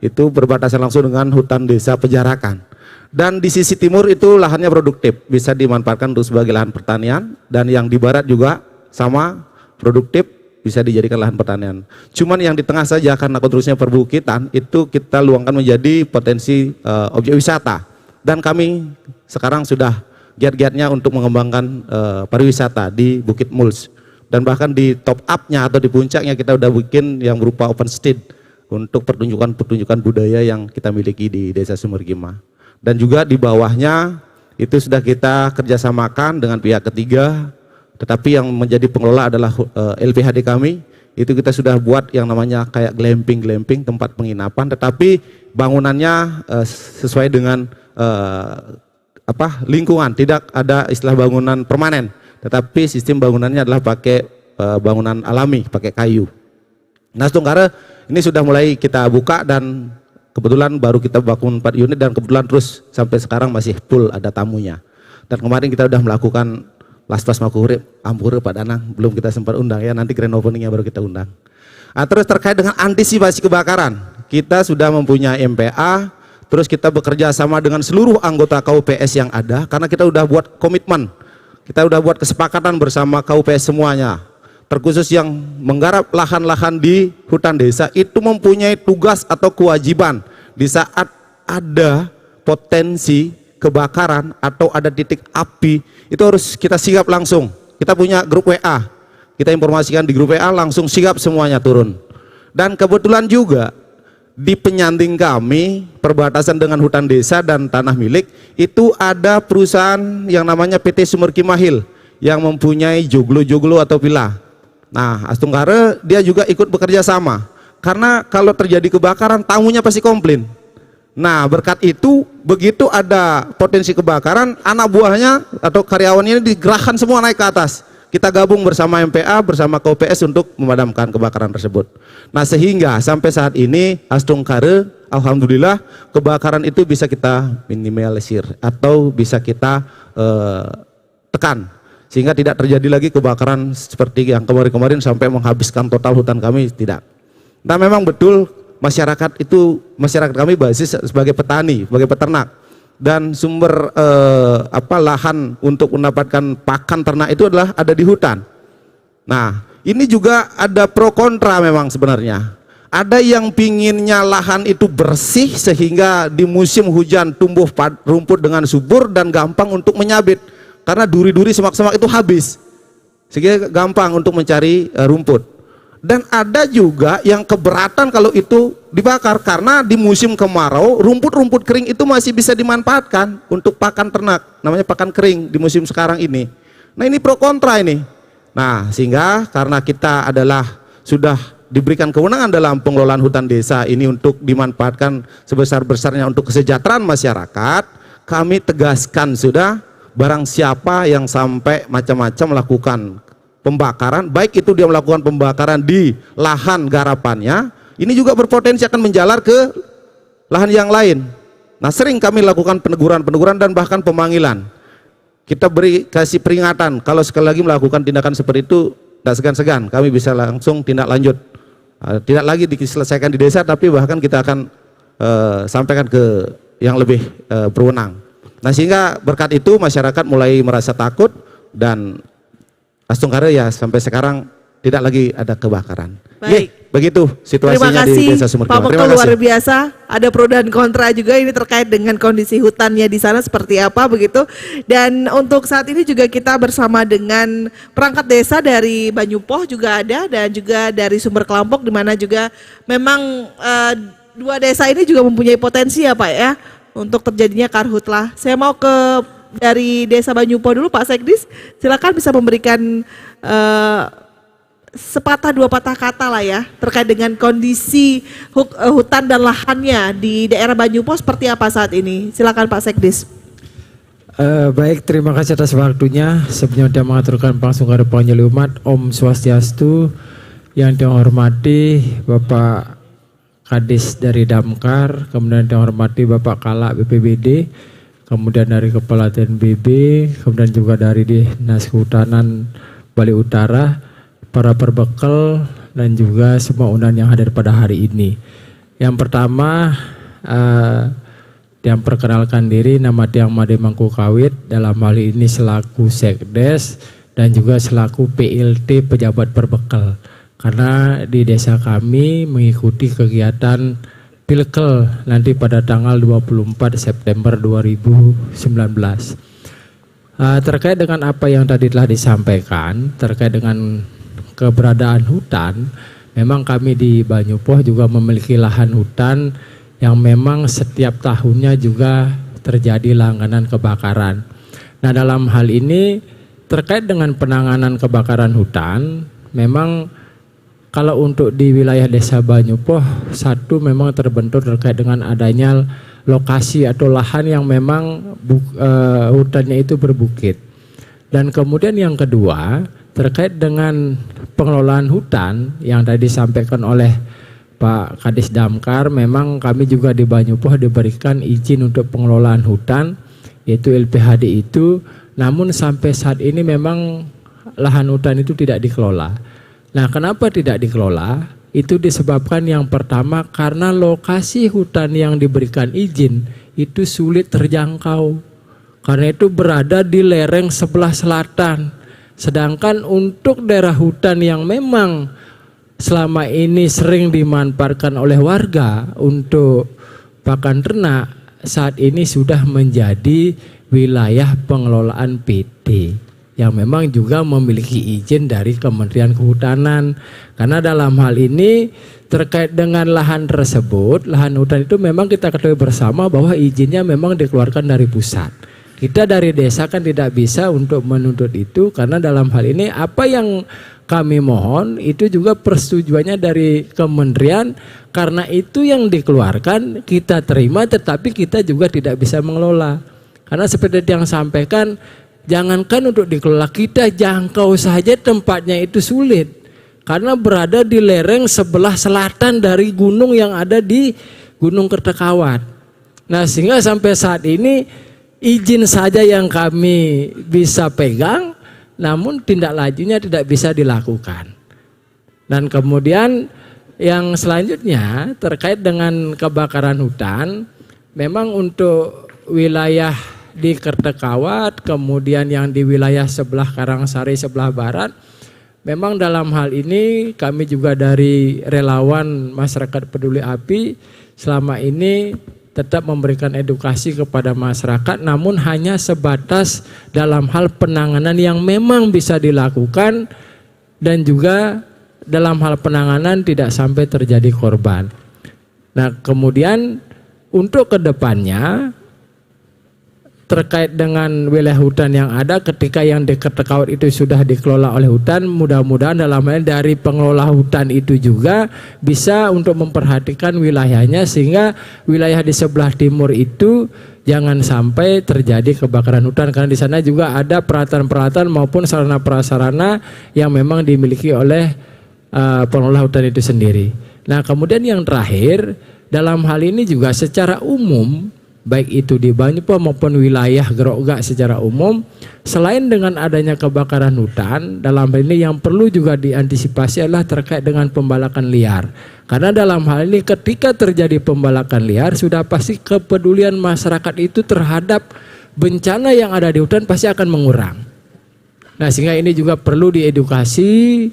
itu berbatasan langsung dengan hutan desa Penjarakan. Dan di sisi timur itu lahannya produktif, bisa dimanfaatkan untuk sebagai lahan pertanian, dan yang di barat juga sama produktif, bisa dijadikan lahan pertanian. Cuman yang di tengah saja karena konstruksinya perbukitan itu kita luangkan menjadi potensi objek wisata, dan kami sekarang sudah giat-giatnya untuk mengembangkan pariwisata di Bukit MULS. Dan bahkan di top up-nya atau di puncaknya kita udah bikin yang berupa open stage untuk pertunjukan-pertunjukan budaya yang kita miliki di Desa Sumerkimah. Dan juga di bawahnya itu sudah kita kerjasamakan dengan pihak ketiga, tetapi yang menjadi pengelola adalah LPHD kami. Itu kita sudah buat yang namanya kayak glamping tempat penginapan, tetapi bangunannya sesuai dengan lingkungan, tidak ada istilah bangunan permanen, tetapi sistem bangunannya adalah pakai bangunan alami, pakai kayu. Nah, Astungkare ini sudah mulai kita buka, dan kebetulan baru kita bangun 4 unit, dan kebetulan terus sampai sekarang masih full ada tamunya. Dan kemarin kita sudah melakukan Lastas Makuhurip, Ampure Pak Danang, belum kita sempat undang ya, nanti grand openingnya baru kita undang. Terus terkait dengan antisipasi kebakaran, kita sudah mempunyai MPA, terus kita bekerja sama dengan seluruh anggota KUPS yang ada, karena kita udah buat komitmen, kita udah buat kesepakatan bersama KUPS semuanya, terkhusus yang menggarap lahan-lahan di hutan desa itu mempunyai tugas atau kewajiban di saat ada potensi kebakaran atau ada titik api, itu harus kita sigap langsung. Kita punya grup WA, kita informasikan di grup WA, langsung sigap semuanya turun. Dan kebetulan juga di penyanding kami perbatasan dengan hutan desa dan tanah milik itu ada perusahaan yang namanya PT Sumber Kimahil yang mempunyai joglo-joglo atau villa. Nah, Astunggara dia juga ikut bekerja sama, karena kalau terjadi kebakaran tamunya pasti komplain. Nah, berkat itu begitu ada potensi kebakaran, anak buahnya atau karyawannya digerahkan semua naik ke atas. Kita gabung bersama MPA, bersama KUPS untuk memadamkan kebakaran tersebut. Nah, sehingga sampai saat ini Astunggara, alhamdulillah kebakaran itu bisa kita minimalisir atau bisa kita tekan, sehingga tidak terjadi lagi kebakaran seperti yang kemarin-kemarin sampai menghabiskan total hutan kami, tidak. Nah, memang betul masyarakat kami basis sebagai petani, sebagai peternak, dan sumber lahan untuk mendapatkan pakan ternak itu adalah ada di hutan. Nah, ini juga ada pro kontra memang sebenarnya. Ada yang pinginnya lahan itu bersih sehingga di musim hujan tumbuh rumput dengan subur dan gampang untuk menyabit, karena duri-duri semak-semak itu habis, sehingga gampang untuk mencari rumput. Dan ada juga yang keberatan kalau itu dibakar, karena di musim kemarau rumput-rumput kering itu masih bisa dimanfaatkan untuk pakan ternak, namanya pakan kering di musim sekarang ini. Nah, ini pro kontra ini. Nah, sehingga karena kita adalah sudah diberikan kewenangan dalam pengelolaan hutan desa ini untuk dimanfaatkan sebesar-besarnya untuk kesejahteraan masyarakat, kami tegaskan sudah, barang siapa yang sampai macam-macam melakukan pembakaran, baik itu dia melakukan pembakaran di lahan garapannya, ini juga berpotensi akan menjalar ke lahan yang lain. Nah, sering kami lakukan peneguran dan bahkan pemanggilan. Kita kasih peringatan, kalau sekali lagi melakukan tindakan seperti itu, tidak segan-segan, kami bisa langsung tindak lanjut. Tidak lagi diselesaikan di desa, tapi bahkan kita akan sampaikan ke yang lebih berwenang. Nah, sehingga berkat itu masyarakat mulai merasa takut, dan Astunggara ya sampai sekarang tidak lagi ada kebakaran. Baik. Begitu situasinya di Desa Sumber Kimahil. Terima kasih, Pak Mokto, luar biasa. Ada pro dan kontra juga ini terkait dengan kondisi hutannya di sana seperti apa begitu. Dan untuk saat ini juga kita bersama dengan perangkat desa dari Banyupoh juga ada, dan juga dari Sumber Kelampok, di mana juga memang dua desa ini juga mempunyai potensi ya Pak ya untuk terjadinya karhutlah. Saya mau ke dari Desa Banyupoh dulu, Pak Sekdis, silakan bisa memberikan sepatah dua patah kata lah ya terkait dengan kondisi hutan dan lahannya di daerah Banyupoh seperti apa saat ini. Silakan Pak Sekdis. Baik, terima kasih atas waktunya. Sebelumnya mengaturkan Pangastunggara Panjalumat, Om Swastiastu. Yang dihormati Bapak Kadis dari Damkar, kemudian dihormati Bapak Kalak BPBD, kemudian dari Kepala TNBB, kemudian juga dari Dinas Kehutanan Bali Utara, para perbekal, dan juga semua undangan yang hadir pada hari ini. Yang pertama, yang perkenalkan diri, nama Tiang Made Mangkukawit, dalam hal ini selaku Sekdes dan juga selaku PLT pejabat perbekal. Karena di desa kami mengikuti kegiatan Pilkel nanti pada tanggal 24 September 2019. Terkait dengan apa yang tadi telah disampaikan, terkait dengan keberadaan hutan, memang kami di Banyupoh juga memiliki lahan hutan yang memang setiap tahunnya juga terjadi langganan kebakaran. Nah, dalam hal ini terkait dengan penanganan kebakaran hutan, memang kalau untuk di wilayah Desa Banyupoh, satu memang terbentur terkait dengan adanya lokasi atau lahan yang memang hutannya itu berbukit. Dan kemudian yang kedua, terkait dengan pengelolaan hutan yang tadi disampaikan oleh Pak Kadis Damkar, memang kami juga di Banyupoh diberikan izin untuk pengelolaan hutan, yaitu LPHD itu. namun sampai saat ini memang lahan hutan itu tidak dikelola. Nah, kenapa tidak dikelola? Itu disebabkan yang pertama karena lokasi hutan yang diberikan izin itu sulit terjangkau. Karena itu berada di lereng sebelah selatan. Sedangkan untuk daerah hutan yang memang selama ini sering dimanfaatkan oleh warga untuk pakan ternak, saat ini sudah menjadi wilayah pengelolaan PT yang memang juga memiliki izin dari Kementerian Kehutanan. Karena dalam hal ini terkait dengan lahan tersebut, lahan hutan itu memang kita ketahui bersama bahwa izinnya memang dikeluarkan dari pusat. Kita dari desa kan tidak bisa untuk menuntut itu, karena dalam hal ini apa yang kami mohon itu juga persetujuannya dari kementerian, karena itu yang dikeluarkan kita terima, tetapi kita juga tidak bisa mengelola. Karena seperti yang sampaikan, jangankan untuk dikelola, kita jangkau saja tempatnya itu sulit. Karena berada di lereng sebelah selatan dari gunung yang ada di Gunung Kertekawat. Nah, sehingga sampai saat ini izin saja yang kami bisa pegang, namun tindak lanjutnya tidak bisa dilakukan. Dan kemudian yang selanjutnya terkait dengan kebakaran hutan, memang untuk wilayah di Kertekawat, kemudian yang di wilayah sebelah Karangsari sebelah barat, memang dalam hal ini kami juga dari relawan masyarakat peduli api selama ini tetap memberikan edukasi kepada masyarakat, namun hanya sebatas dalam hal penanganan yang memang bisa dilakukan, dan juga dalam hal penanganan tidak sampai terjadi korban. Nah, kemudian untuk kedepannya terkait dengan wilayah hutan yang ada, ketika yang di Kertekawat itu sudah dikelola oleh hutan, mudah-mudahan dalam hal dari pengelola hutan itu juga bisa untuk memperhatikan wilayahnya, sehingga wilayah di sebelah timur itu jangan sampai terjadi kebakaran hutan, karena di sana juga ada peralatan-peralatan maupun sarana prasarana yang memang dimiliki oleh pengelola hutan itu sendiri. Nah, kemudian yang terakhir, dalam hal ini juga secara umum, baik itu di Banyu-Pom maupun wilayah Grogak secara umum, selain dengan adanya kebakaran hutan, dalam hal ini yang perlu juga diantisipasi adalah terkait dengan pembalakan liar. Karena dalam hal ini ketika terjadi pembalakan liar, sudah pasti kepedulian masyarakat itu terhadap bencana yang ada di hutan pasti akan mengurang. Nah, sehingga ini juga perlu diedukasi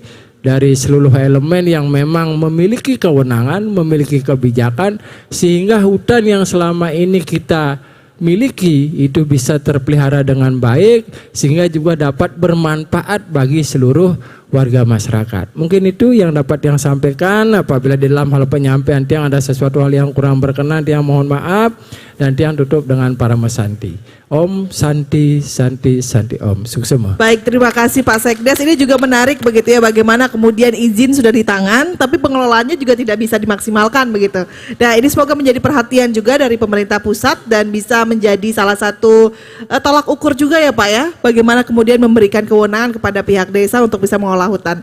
dari seluruh elemen yang memang memiliki kewenangan, memiliki kebijakan, sehingga hutan yang selama ini kita miliki itu bisa terpelihara dengan baik, sehingga juga dapat bermanfaat bagi seluruh warga masyarakat. Mungkin itu yang dapat yang sampaikan. Apabila di dalam hal penyampaian Tiang ada sesuatu hal yang kurang berkenan, Tiang mohon maaf, dan Tiang tutup dengan para mesanti. Om Santi Santi Santi Om. Sukses semua. Baik, terima kasih Pak Sekdes. Ini juga menarik begitu ya, bagaimana kemudian izin sudah di tangan tapi pengelolaannya juga tidak bisa dimaksimalkan begitu. Nah, ini semoga menjadi perhatian juga dari pemerintah pusat dan bisa menjadi salah satu tolak ukur juga ya Pak ya, bagaimana kemudian memberikan kewenangan kepada pihak desa untuk bisa mengolah hutan.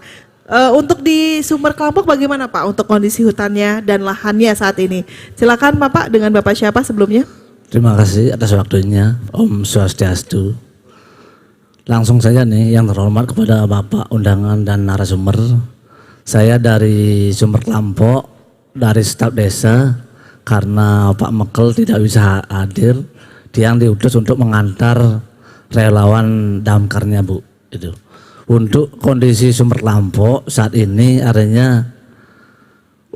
Untuk di Sumber Kelampok bagaimana Pak untuk kondisi hutannya dan lahannya saat ini? Silakan Bapak, dengan Bapak siapa sebelumnya? Terima kasih atas waktunya. Om Swastiastu. Langsung saja nih yang terhormat kepada Bapak undangan dan narasumber. Saya dari Sumber Kelampok, dari staf desa, karena Pak Mekel tidak bisa hadir, dia yang diutus untuk mengantar relawan damkarnya Bu. Itu. Untuk kondisi Sumber Kelampok saat ini artinya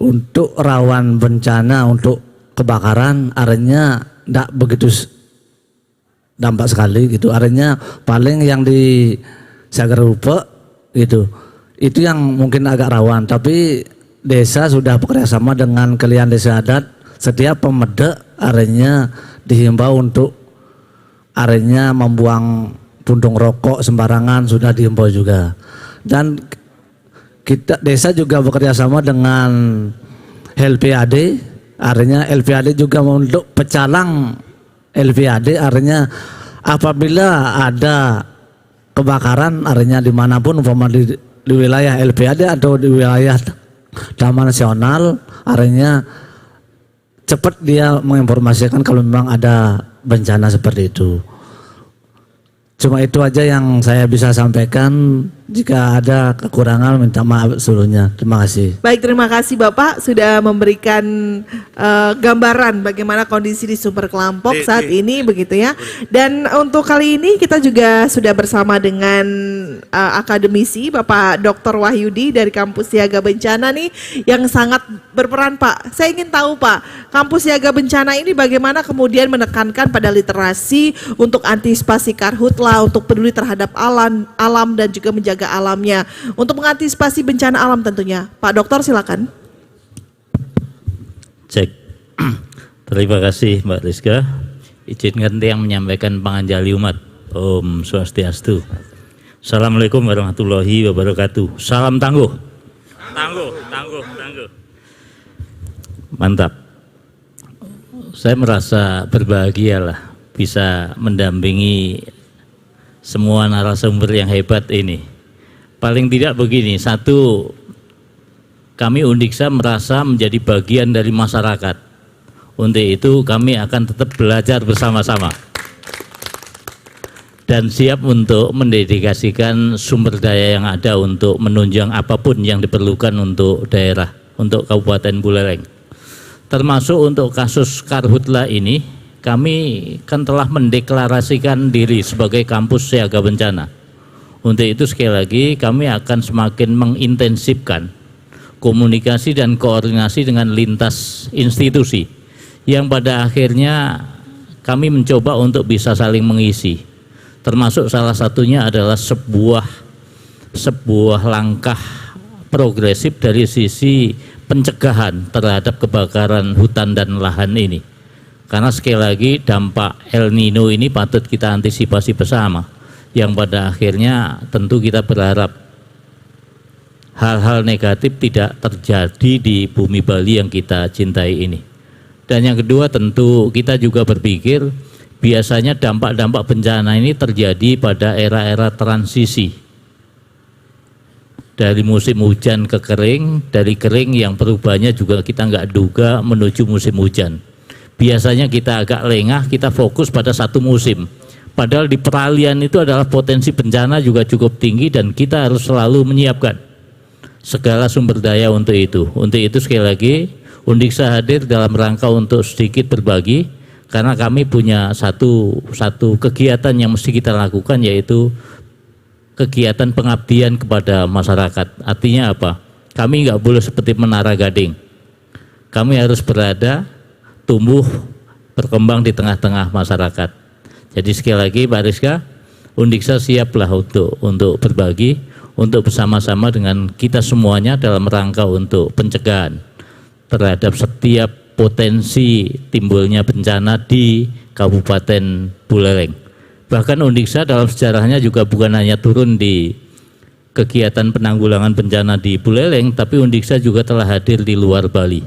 untuk rawan bencana, untuk kebakaran artinya tidak begitu dampak sekali gitu, artinya paling yang di Sagarupa gitu, itu yang mungkin agak rawan. Tapi desa sudah bekerjasama dengan Kelian Desa Adat, setiap pemedek artinya dihimbau untuk artinya membuang puntung rokok sembarangan sudah dihimbau juga. Dan kita desa juga bekerjasama dengan LPAD. Artinya LPAD juga untuk pecalang LPAD, artinya apabila ada kebakaran artinya dimanapun, umpama di wilayah LPAD atau di wilayah Taman Nasional, artinya cepat dia menginformasikan kalau memang ada bencana seperti itu. Cuma itu aja yang saya bisa sampaikan. Jika ada kekurangan minta maaf seluruhnya. Terima kasih. Baik, terima kasih Bapak sudah memberikan gambaran bagaimana kondisi di Sumber Kelampok saat ini begitu ya. Dan untuk kali ini kita juga sudah bersama dengan akademisi Bapak Dr. Wahyudi dari Kampus Siaga Bencana nih yang sangat berperan Pak. Saya ingin tahu Pak, Kampus Siaga Bencana ini bagaimana kemudian menekankan pada literasi untuk antisipasi karhutla, untuk peduli terhadap alam dan juga menjaga alamnya untuk mengantisipasi bencana alam tentunya. Pak Dokter silakan. Cek. Terima kasih Mbak Rizka. Izinkan yang menyampaikan panganjali umat. Om Swastiastu. Assalamualaikum warahmatullahi wabarakatuh. Salam tangguh. Tangguh. Mantap. Saya merasa berbahagia lah bisa mendampingi semua narasumber yang hebat ini. Paling tidak begini, satu, kami Undiksa merasa menjadi bagian dari masyarakat. Untuk itu kami akan tetap belajar bersama-sama dan siap untuk mendedikasikan sumber daya yang ada untuk menunjang apapun yang diperlukan untuk daerah, untuk Kabupaten Buleleng. Termasuk untuk kasus karhutla ini, kami kan telah mendeklarasikan diri sebagai kampus siaga bencana. Untuk itu sekali lagi kami akan semakin mengintensifkan komunikasi dan koordinasi dengan lintas institusi yang pada akhirnya kami mencoba untuk bisa saling mengisi. Termasuk salah satunya adalah sebuah langkah progresif dari sisi pencegahan terhadap kebakaran hutan dan lahan ini. Karena sekali lagi dampak El Nino ini patut kita antisipasi bersama. Yang pada akhirnya tentu kita berharap hal-hal negatif tidak terjadi di bumi Bali yang kita cintai ini. Dan yang kedua tentu kita juga berpikir biasanya dampak-dampak bencana ini terjadi pada era-era transisi. Dari musim hujan ke kering, dari kering yang perubahannya juga kita nggak duga menuju musim hujan. Biasanya kita agak lengah, kita fokus pada satu musim. Padahal di peralihan itu adalah potensi bencana juga cukup tinggi dan kita harus selalu menyiapkan segala sumber daya untuk itu. Untuk itu sekali lagi Undiksa hadir dalam rangka untuk sedikit berbagi karena kami punya satu kegiatan yang mesti kita lakukan, yaitu kegiatan pengabdian kepada masyarakat. Artinya apa? Kami nggak boleh seperti menara gading. Kami harus berada, tumbuh, berkembang di tengah-tengah masyarakat. Jadi sekali lagi Pak Rizka, Undiksa siaplah untuk berbagi, untuk bersama-sama dengan kita semuanya dalam rangka untuk pencegahan terhadap setiap potensi timbulnya bencana di Kabupaten Buleleng. Bahkan Undiksa dalam sejarahnya juga bukan hanya turun di kegiatan penanggulangan bencana di Buleleng, tapi Undiksa juga telah hadir di luar Bali,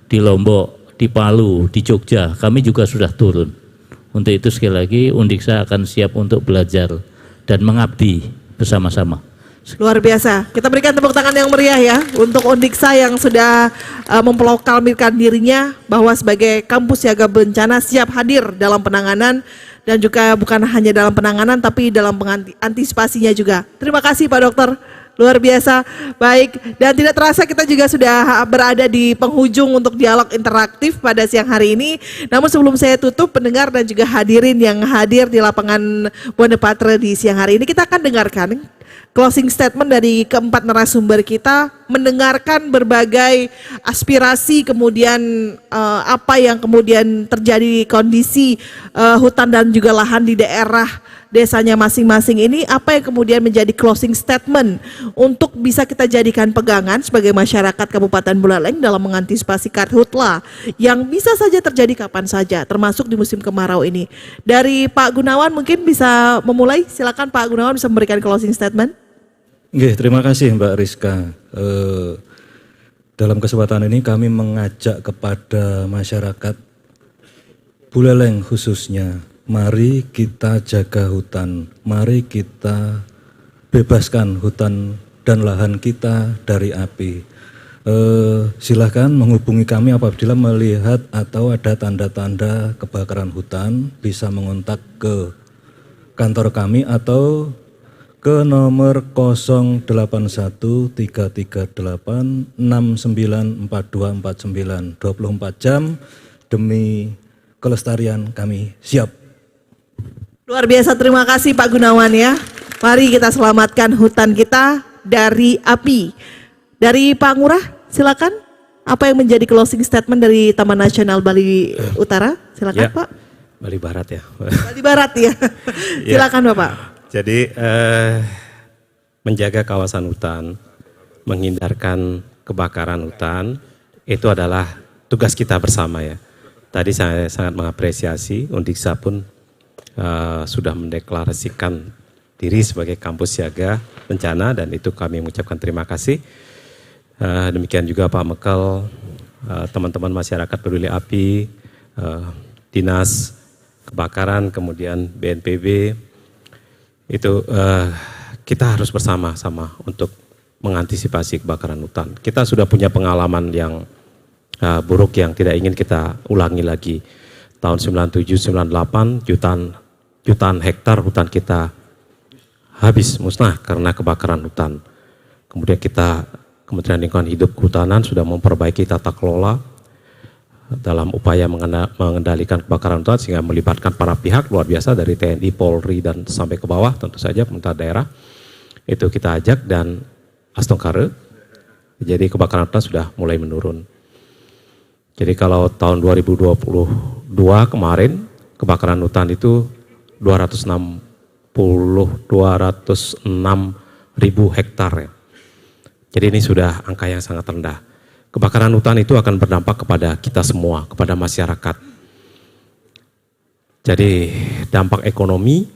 di Lombok, di Palu, di Jogja, kami juga sudah turun. Untuk itu sekali lagi Undiksa akan siap untuk belajar dan mengabdi bersama-sama. Luar biasa. Kita berikan tepuk tangan yang meriah ya untuk Undiksa yang sudah memproklamirkan dirinya bahwa sebagai kampus siaga bencana siap hadir dalam penanganan dan juga bukan hanya dalam penanganan tapi dalam antisipasinya juga. Terima kasih Pak Dokter. Luar biasa. Baik, dan tidak terasa kita juga sudah berada di penghujung untuk dialog interaktif pada siang hari ini. Namun sebelum saya tutup, pendengar dan juga hadirin yang hadir di lapangan Buana Patra di siang hari ini, kita akan dengarkan closing statement dari keempat narasumber kita, mendengarkan berbagai aspirasi, kemudian apa yang kemudian terjadi kondisi hutan dan juga lahan di daerah desanya masing-masing ini, apa yang kemudian menjadi closing statement untuk bisa kita jadikan pegangan sebagai masyarakat Kabupaten Buleleng dalam mengantisipasi karhutla yang bisa saja terjadi kapan saja, termasuk di musim kemarau ini. Dari Pak Gunawan mungkin bisa memulai, silakan Pak Gunawan bisa memberikan closing statement. Oke, terima kasih Mbak Rizka. Dalam kesempatan ini kami mengajak kepada masyarakat Buleleng khususnya, mari kita jaga hutan, mari kita bebaskan hutan dan lahan kita dari api. Silakan menghubungi kami apabila melihat atau ada tanda-tanda kebakaran hutan, bisa mengontak ke kantor kami atau ke nomor 0833869424 24 jam demi kelestarian kami siap. Luar biasa, terima kasih Pak Gunawan ya. Mari kita selamatkan hutan kita dari api. Dari Pak Ngurah, silakan. Apa yang menjadi closing statement dari Taman Nasional Bali Utara? Silakan Ya. Pak. Bali Barat ya. Bali Barat ya. Silakan Bapak. Jadi menjaga kawasan hutan, menghindarkan kebakaran hutan, itu adalah tugas kita bersama ya. Tadi saya sangat mengapresiasi Undiksa pun sudah mendeklarasikan diri sebagai kampus siaga bencana dan itu kami mengucapkan terima kasih. Demikian juga Pak Mekel, teman-teman masyarakat peduli api, Dinas Kebakaran, kemudian BNPB, itu kita harus bersama-sama untuk mengantisipasi kebakaran hutan. Kita sudah punya pengalaman yang buruk yang tidak ingin kita ulangi lagi. Tahun 97-98 jutaan hektar hutan kita habis musnah karena kebakaran hutan. Kemudian Kementerian Lingkungan Hidup Kehutanan sudah memperbaiki tata kelola dalam upaya mengendalikan kebakaran hutan sehingga melibatkan para pihak luar biasa dari TNI, Polri dan sampai ke bawah tentu saja pemerintah daerah. Itu kita ajak dan Astongkare. Jadi kebakaran hutan sudah mulai menurun. Jadi kalau tahun 2022 kemarin kebakaran hutan itu 206 ribu hektar ya. Jadi ini sudah angka yang sangat rendah. Kebakaran hutan itu akan berdampak kepada kita semua, kepada masyarakat. Jadi dampak ekonomi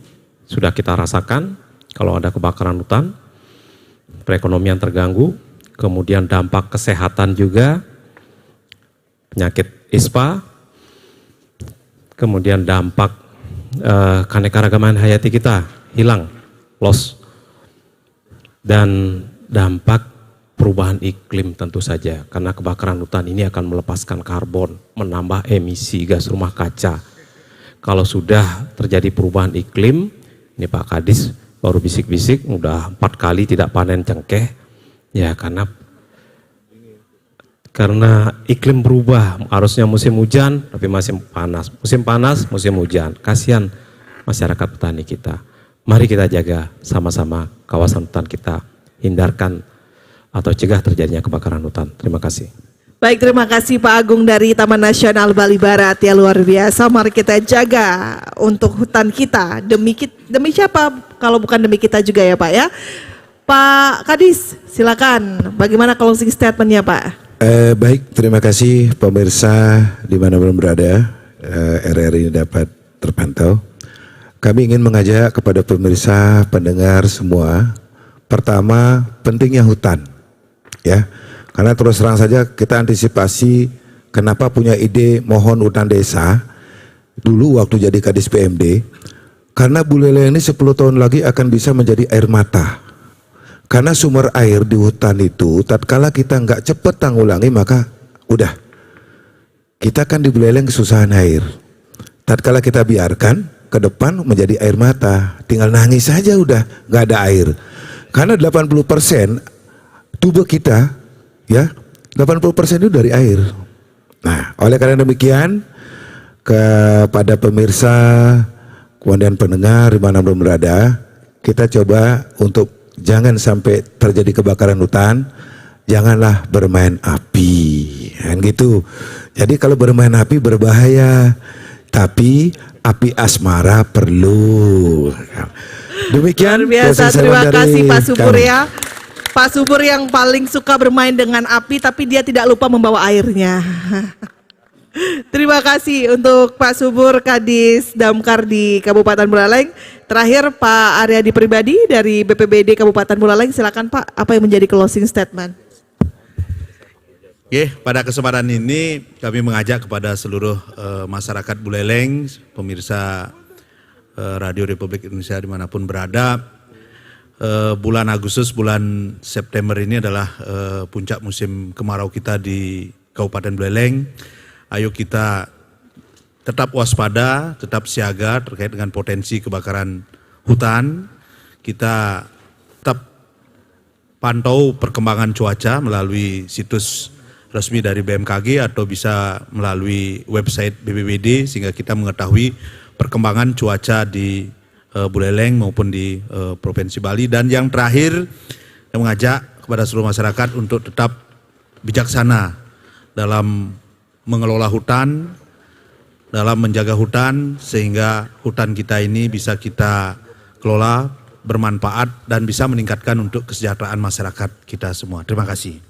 sudah kita rasakan kalau ada kebakaran hutan, perekonomian terganggu, kemudian dampak kesehatan juga, penyakit ISPA, kemudian dampak keanekaragaman hayati kita hilang, loss, dan dampak perubahan iklim tentu saja karena kebakaran hutan ini akan melepaskan karbon, menambah emisi gas rumah kaca. Kalau sudah terjadi perubahan iklim, ini Pak Kadis baru bisik-bisik udah 4 kali tidak panen cengkeh, ya karena iklim berubah, harusnya musim hujan tapi musim panas, musim hujan. Kasihan masyarakat petani kita. Mari kita jaga sama-sama kawasan hutan kita, hindarkan atau cegah terjadinya kebakaran hutan. Terima kasih. Baik, terima kasih Pak Agung dari Taman Nasional Bali Barat ya, luar biasa. Mari kita jaga untuk hutan kita. Demi siapa kalau bukan demi kita juga ya Pak ya. Pak Kadis, silakan. Bagaimana closing statementnya Pak? Baik, terima kasih pemirsa dimanapun berada, RRI dapat terpantau. Kami ingin mengajak kepada pemirsa, pendengar semua, pertama pentingnya hutan, ya. Karena terus terang saja kita antisipasi kenapa punya ide mohon hutan desa dulu waktu jadi Kadis PMD, karena Buleleng ini 10 tahun lagi akan bisa menjadi air mata. Karena sumber air di hutan itu, tatkala kita nggak cepat tanggulangi maka udah kita kan di Buleleng kesusahan air. Tatkala kita biarkan ke depan menjadi air mata, tinggal nangis saja udah nggak ada air. Karena 80% tubuh kita, ya 80% itu dari air. Nah, oleh karena demikian kepada pemirsa kemudian pendengar dimanapun berada, kita coba untuk jangan sampai terjadi kebakaran hutan, janganlah bermain api, kan gitu. Jadi kalau bermain api berbahaya, tapi api asmara perlu. Demikian. Luar biasa, terima kasih Pak Subur ya. Pak Subur yang paling suka bermain dengan api tapi dia tidak lupa membawa airnya. Terima kasih untuk Pak Subur Kadis Damkar di Kabupaten Buleleng. Terakhir Pak Aryadi Pribadi dari BPBD Kabupaten Buleleng, silakan Pak, apa yang menjadi closing statement? Oke, pada kesempatan ini kami mengajak kepada seluruh masyarakat Buleleng, pemirsa Radio Republik Indonesia dimanapun berada, bulan Agustus, bulan September ini adalah puncak musim kemarau kita di Kabupaten Buleleng. Ayo kita tetap waspada, tetap siaga terkait dengan potensi kebakaran hutan. Kita tetap pantau perkembangan cuaca melalui situs resmi dari BMKG atau bisa melalui website BPBD sehingga kita mengetahui perkembangan cuaca di Buleleng maupun di Provinsi Bali. Dan yang terakhir, saya mengajak kepada seluruh masyarakat untuk tetap bijaksana dalam mengelola hutan, dalam menjaga hutan, sehingga hutan kita ini bisa kita kelola, bermanfaat, dan bisa meningkatkan untuk kesejahteraan masyarakat kita semua. Terima kasih.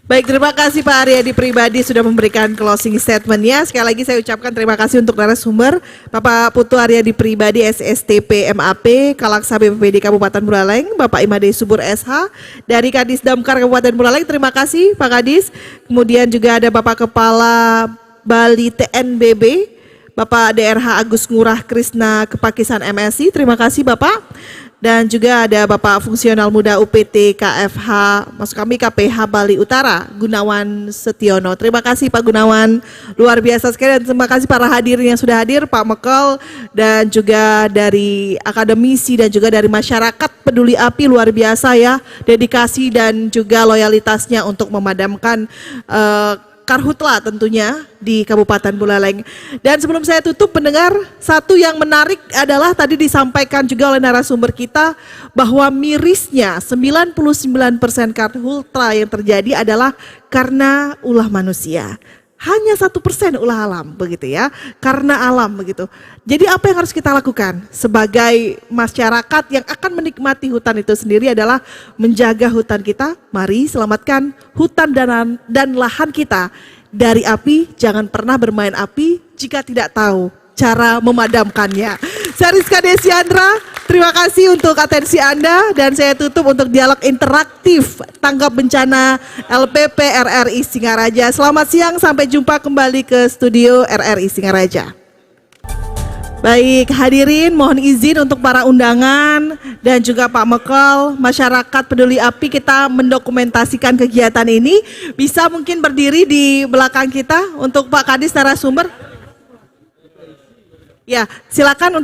Baik, terima kasih Pak Aryadi Pribadi sudah memberikan closing statement-nya. Sekali lagi saya ucapkan terima kasih untuk narasumber Bapak Putu Aryadi Pribadi SSTP MAP Kalaksa BPBD Kabupaten Buleleng, Bapak Imade Subur SH dari Kadis Damkar Kabupaten Buleleng. Terima kasih Pak Kadis. Kemudian juga ada Bapak Kepala Bali TNBB, Bapak DRH Agus Ngurah Krisna Kepakisan MSI. Terima kasih Bapak. Dan juga ada Bapak Fungsional Muda UPT KFH, maksud kami KPH Bali Utara, Gunawan Setiono. Terima kasih Pak Gunawan, luar biasa sekali. Dan terima kasih para hadirin yang sudah hadir, Pak Mekel, dan juga dari akademisi dan juga dari masyarakat peduli api, luar biasa ya, dedikasi dan juga loyalitasnya untuk memadamkan karhutla tentunya di Kabupaten Buleleng. Dan sebelum saya tutup pendengar, satu yang menarik adalah tadi disampaikan juga oleh narasumber kita bahwa mirisnya 99% karhutla yang terjadi adalah karena ulah manusia. Hanya 1% ulah alam begitu ya, karena alam begitu. Jadi apa yang harus kita lakukan sebagai masyarakat yang akan menikmati hutan itu sendiri adalah menjaga hutan kita. Mari selamatkan hutan dan lahan kita dari api. Jangan pernah bermain api jika tidak tahu cara memadamkannya. Saya Rizka Desiandra, terima kasih untuk atensi Anda dan saya tutup untuk dialog interaktif tanggap bencana LPP RRI Singaraja. Selamat siang, sampai jumpa kembali ke studio RRI Singaraja. Baik, hadirin mohon izin untuk para undangan dan juga Pak Mekel, masyarakat peduli api, kita mendokumentasikan kegiatan ini. Bisa mungkin berdiri di belakang kita untuk Pak Kadis narasumber. Ya, silakan untuk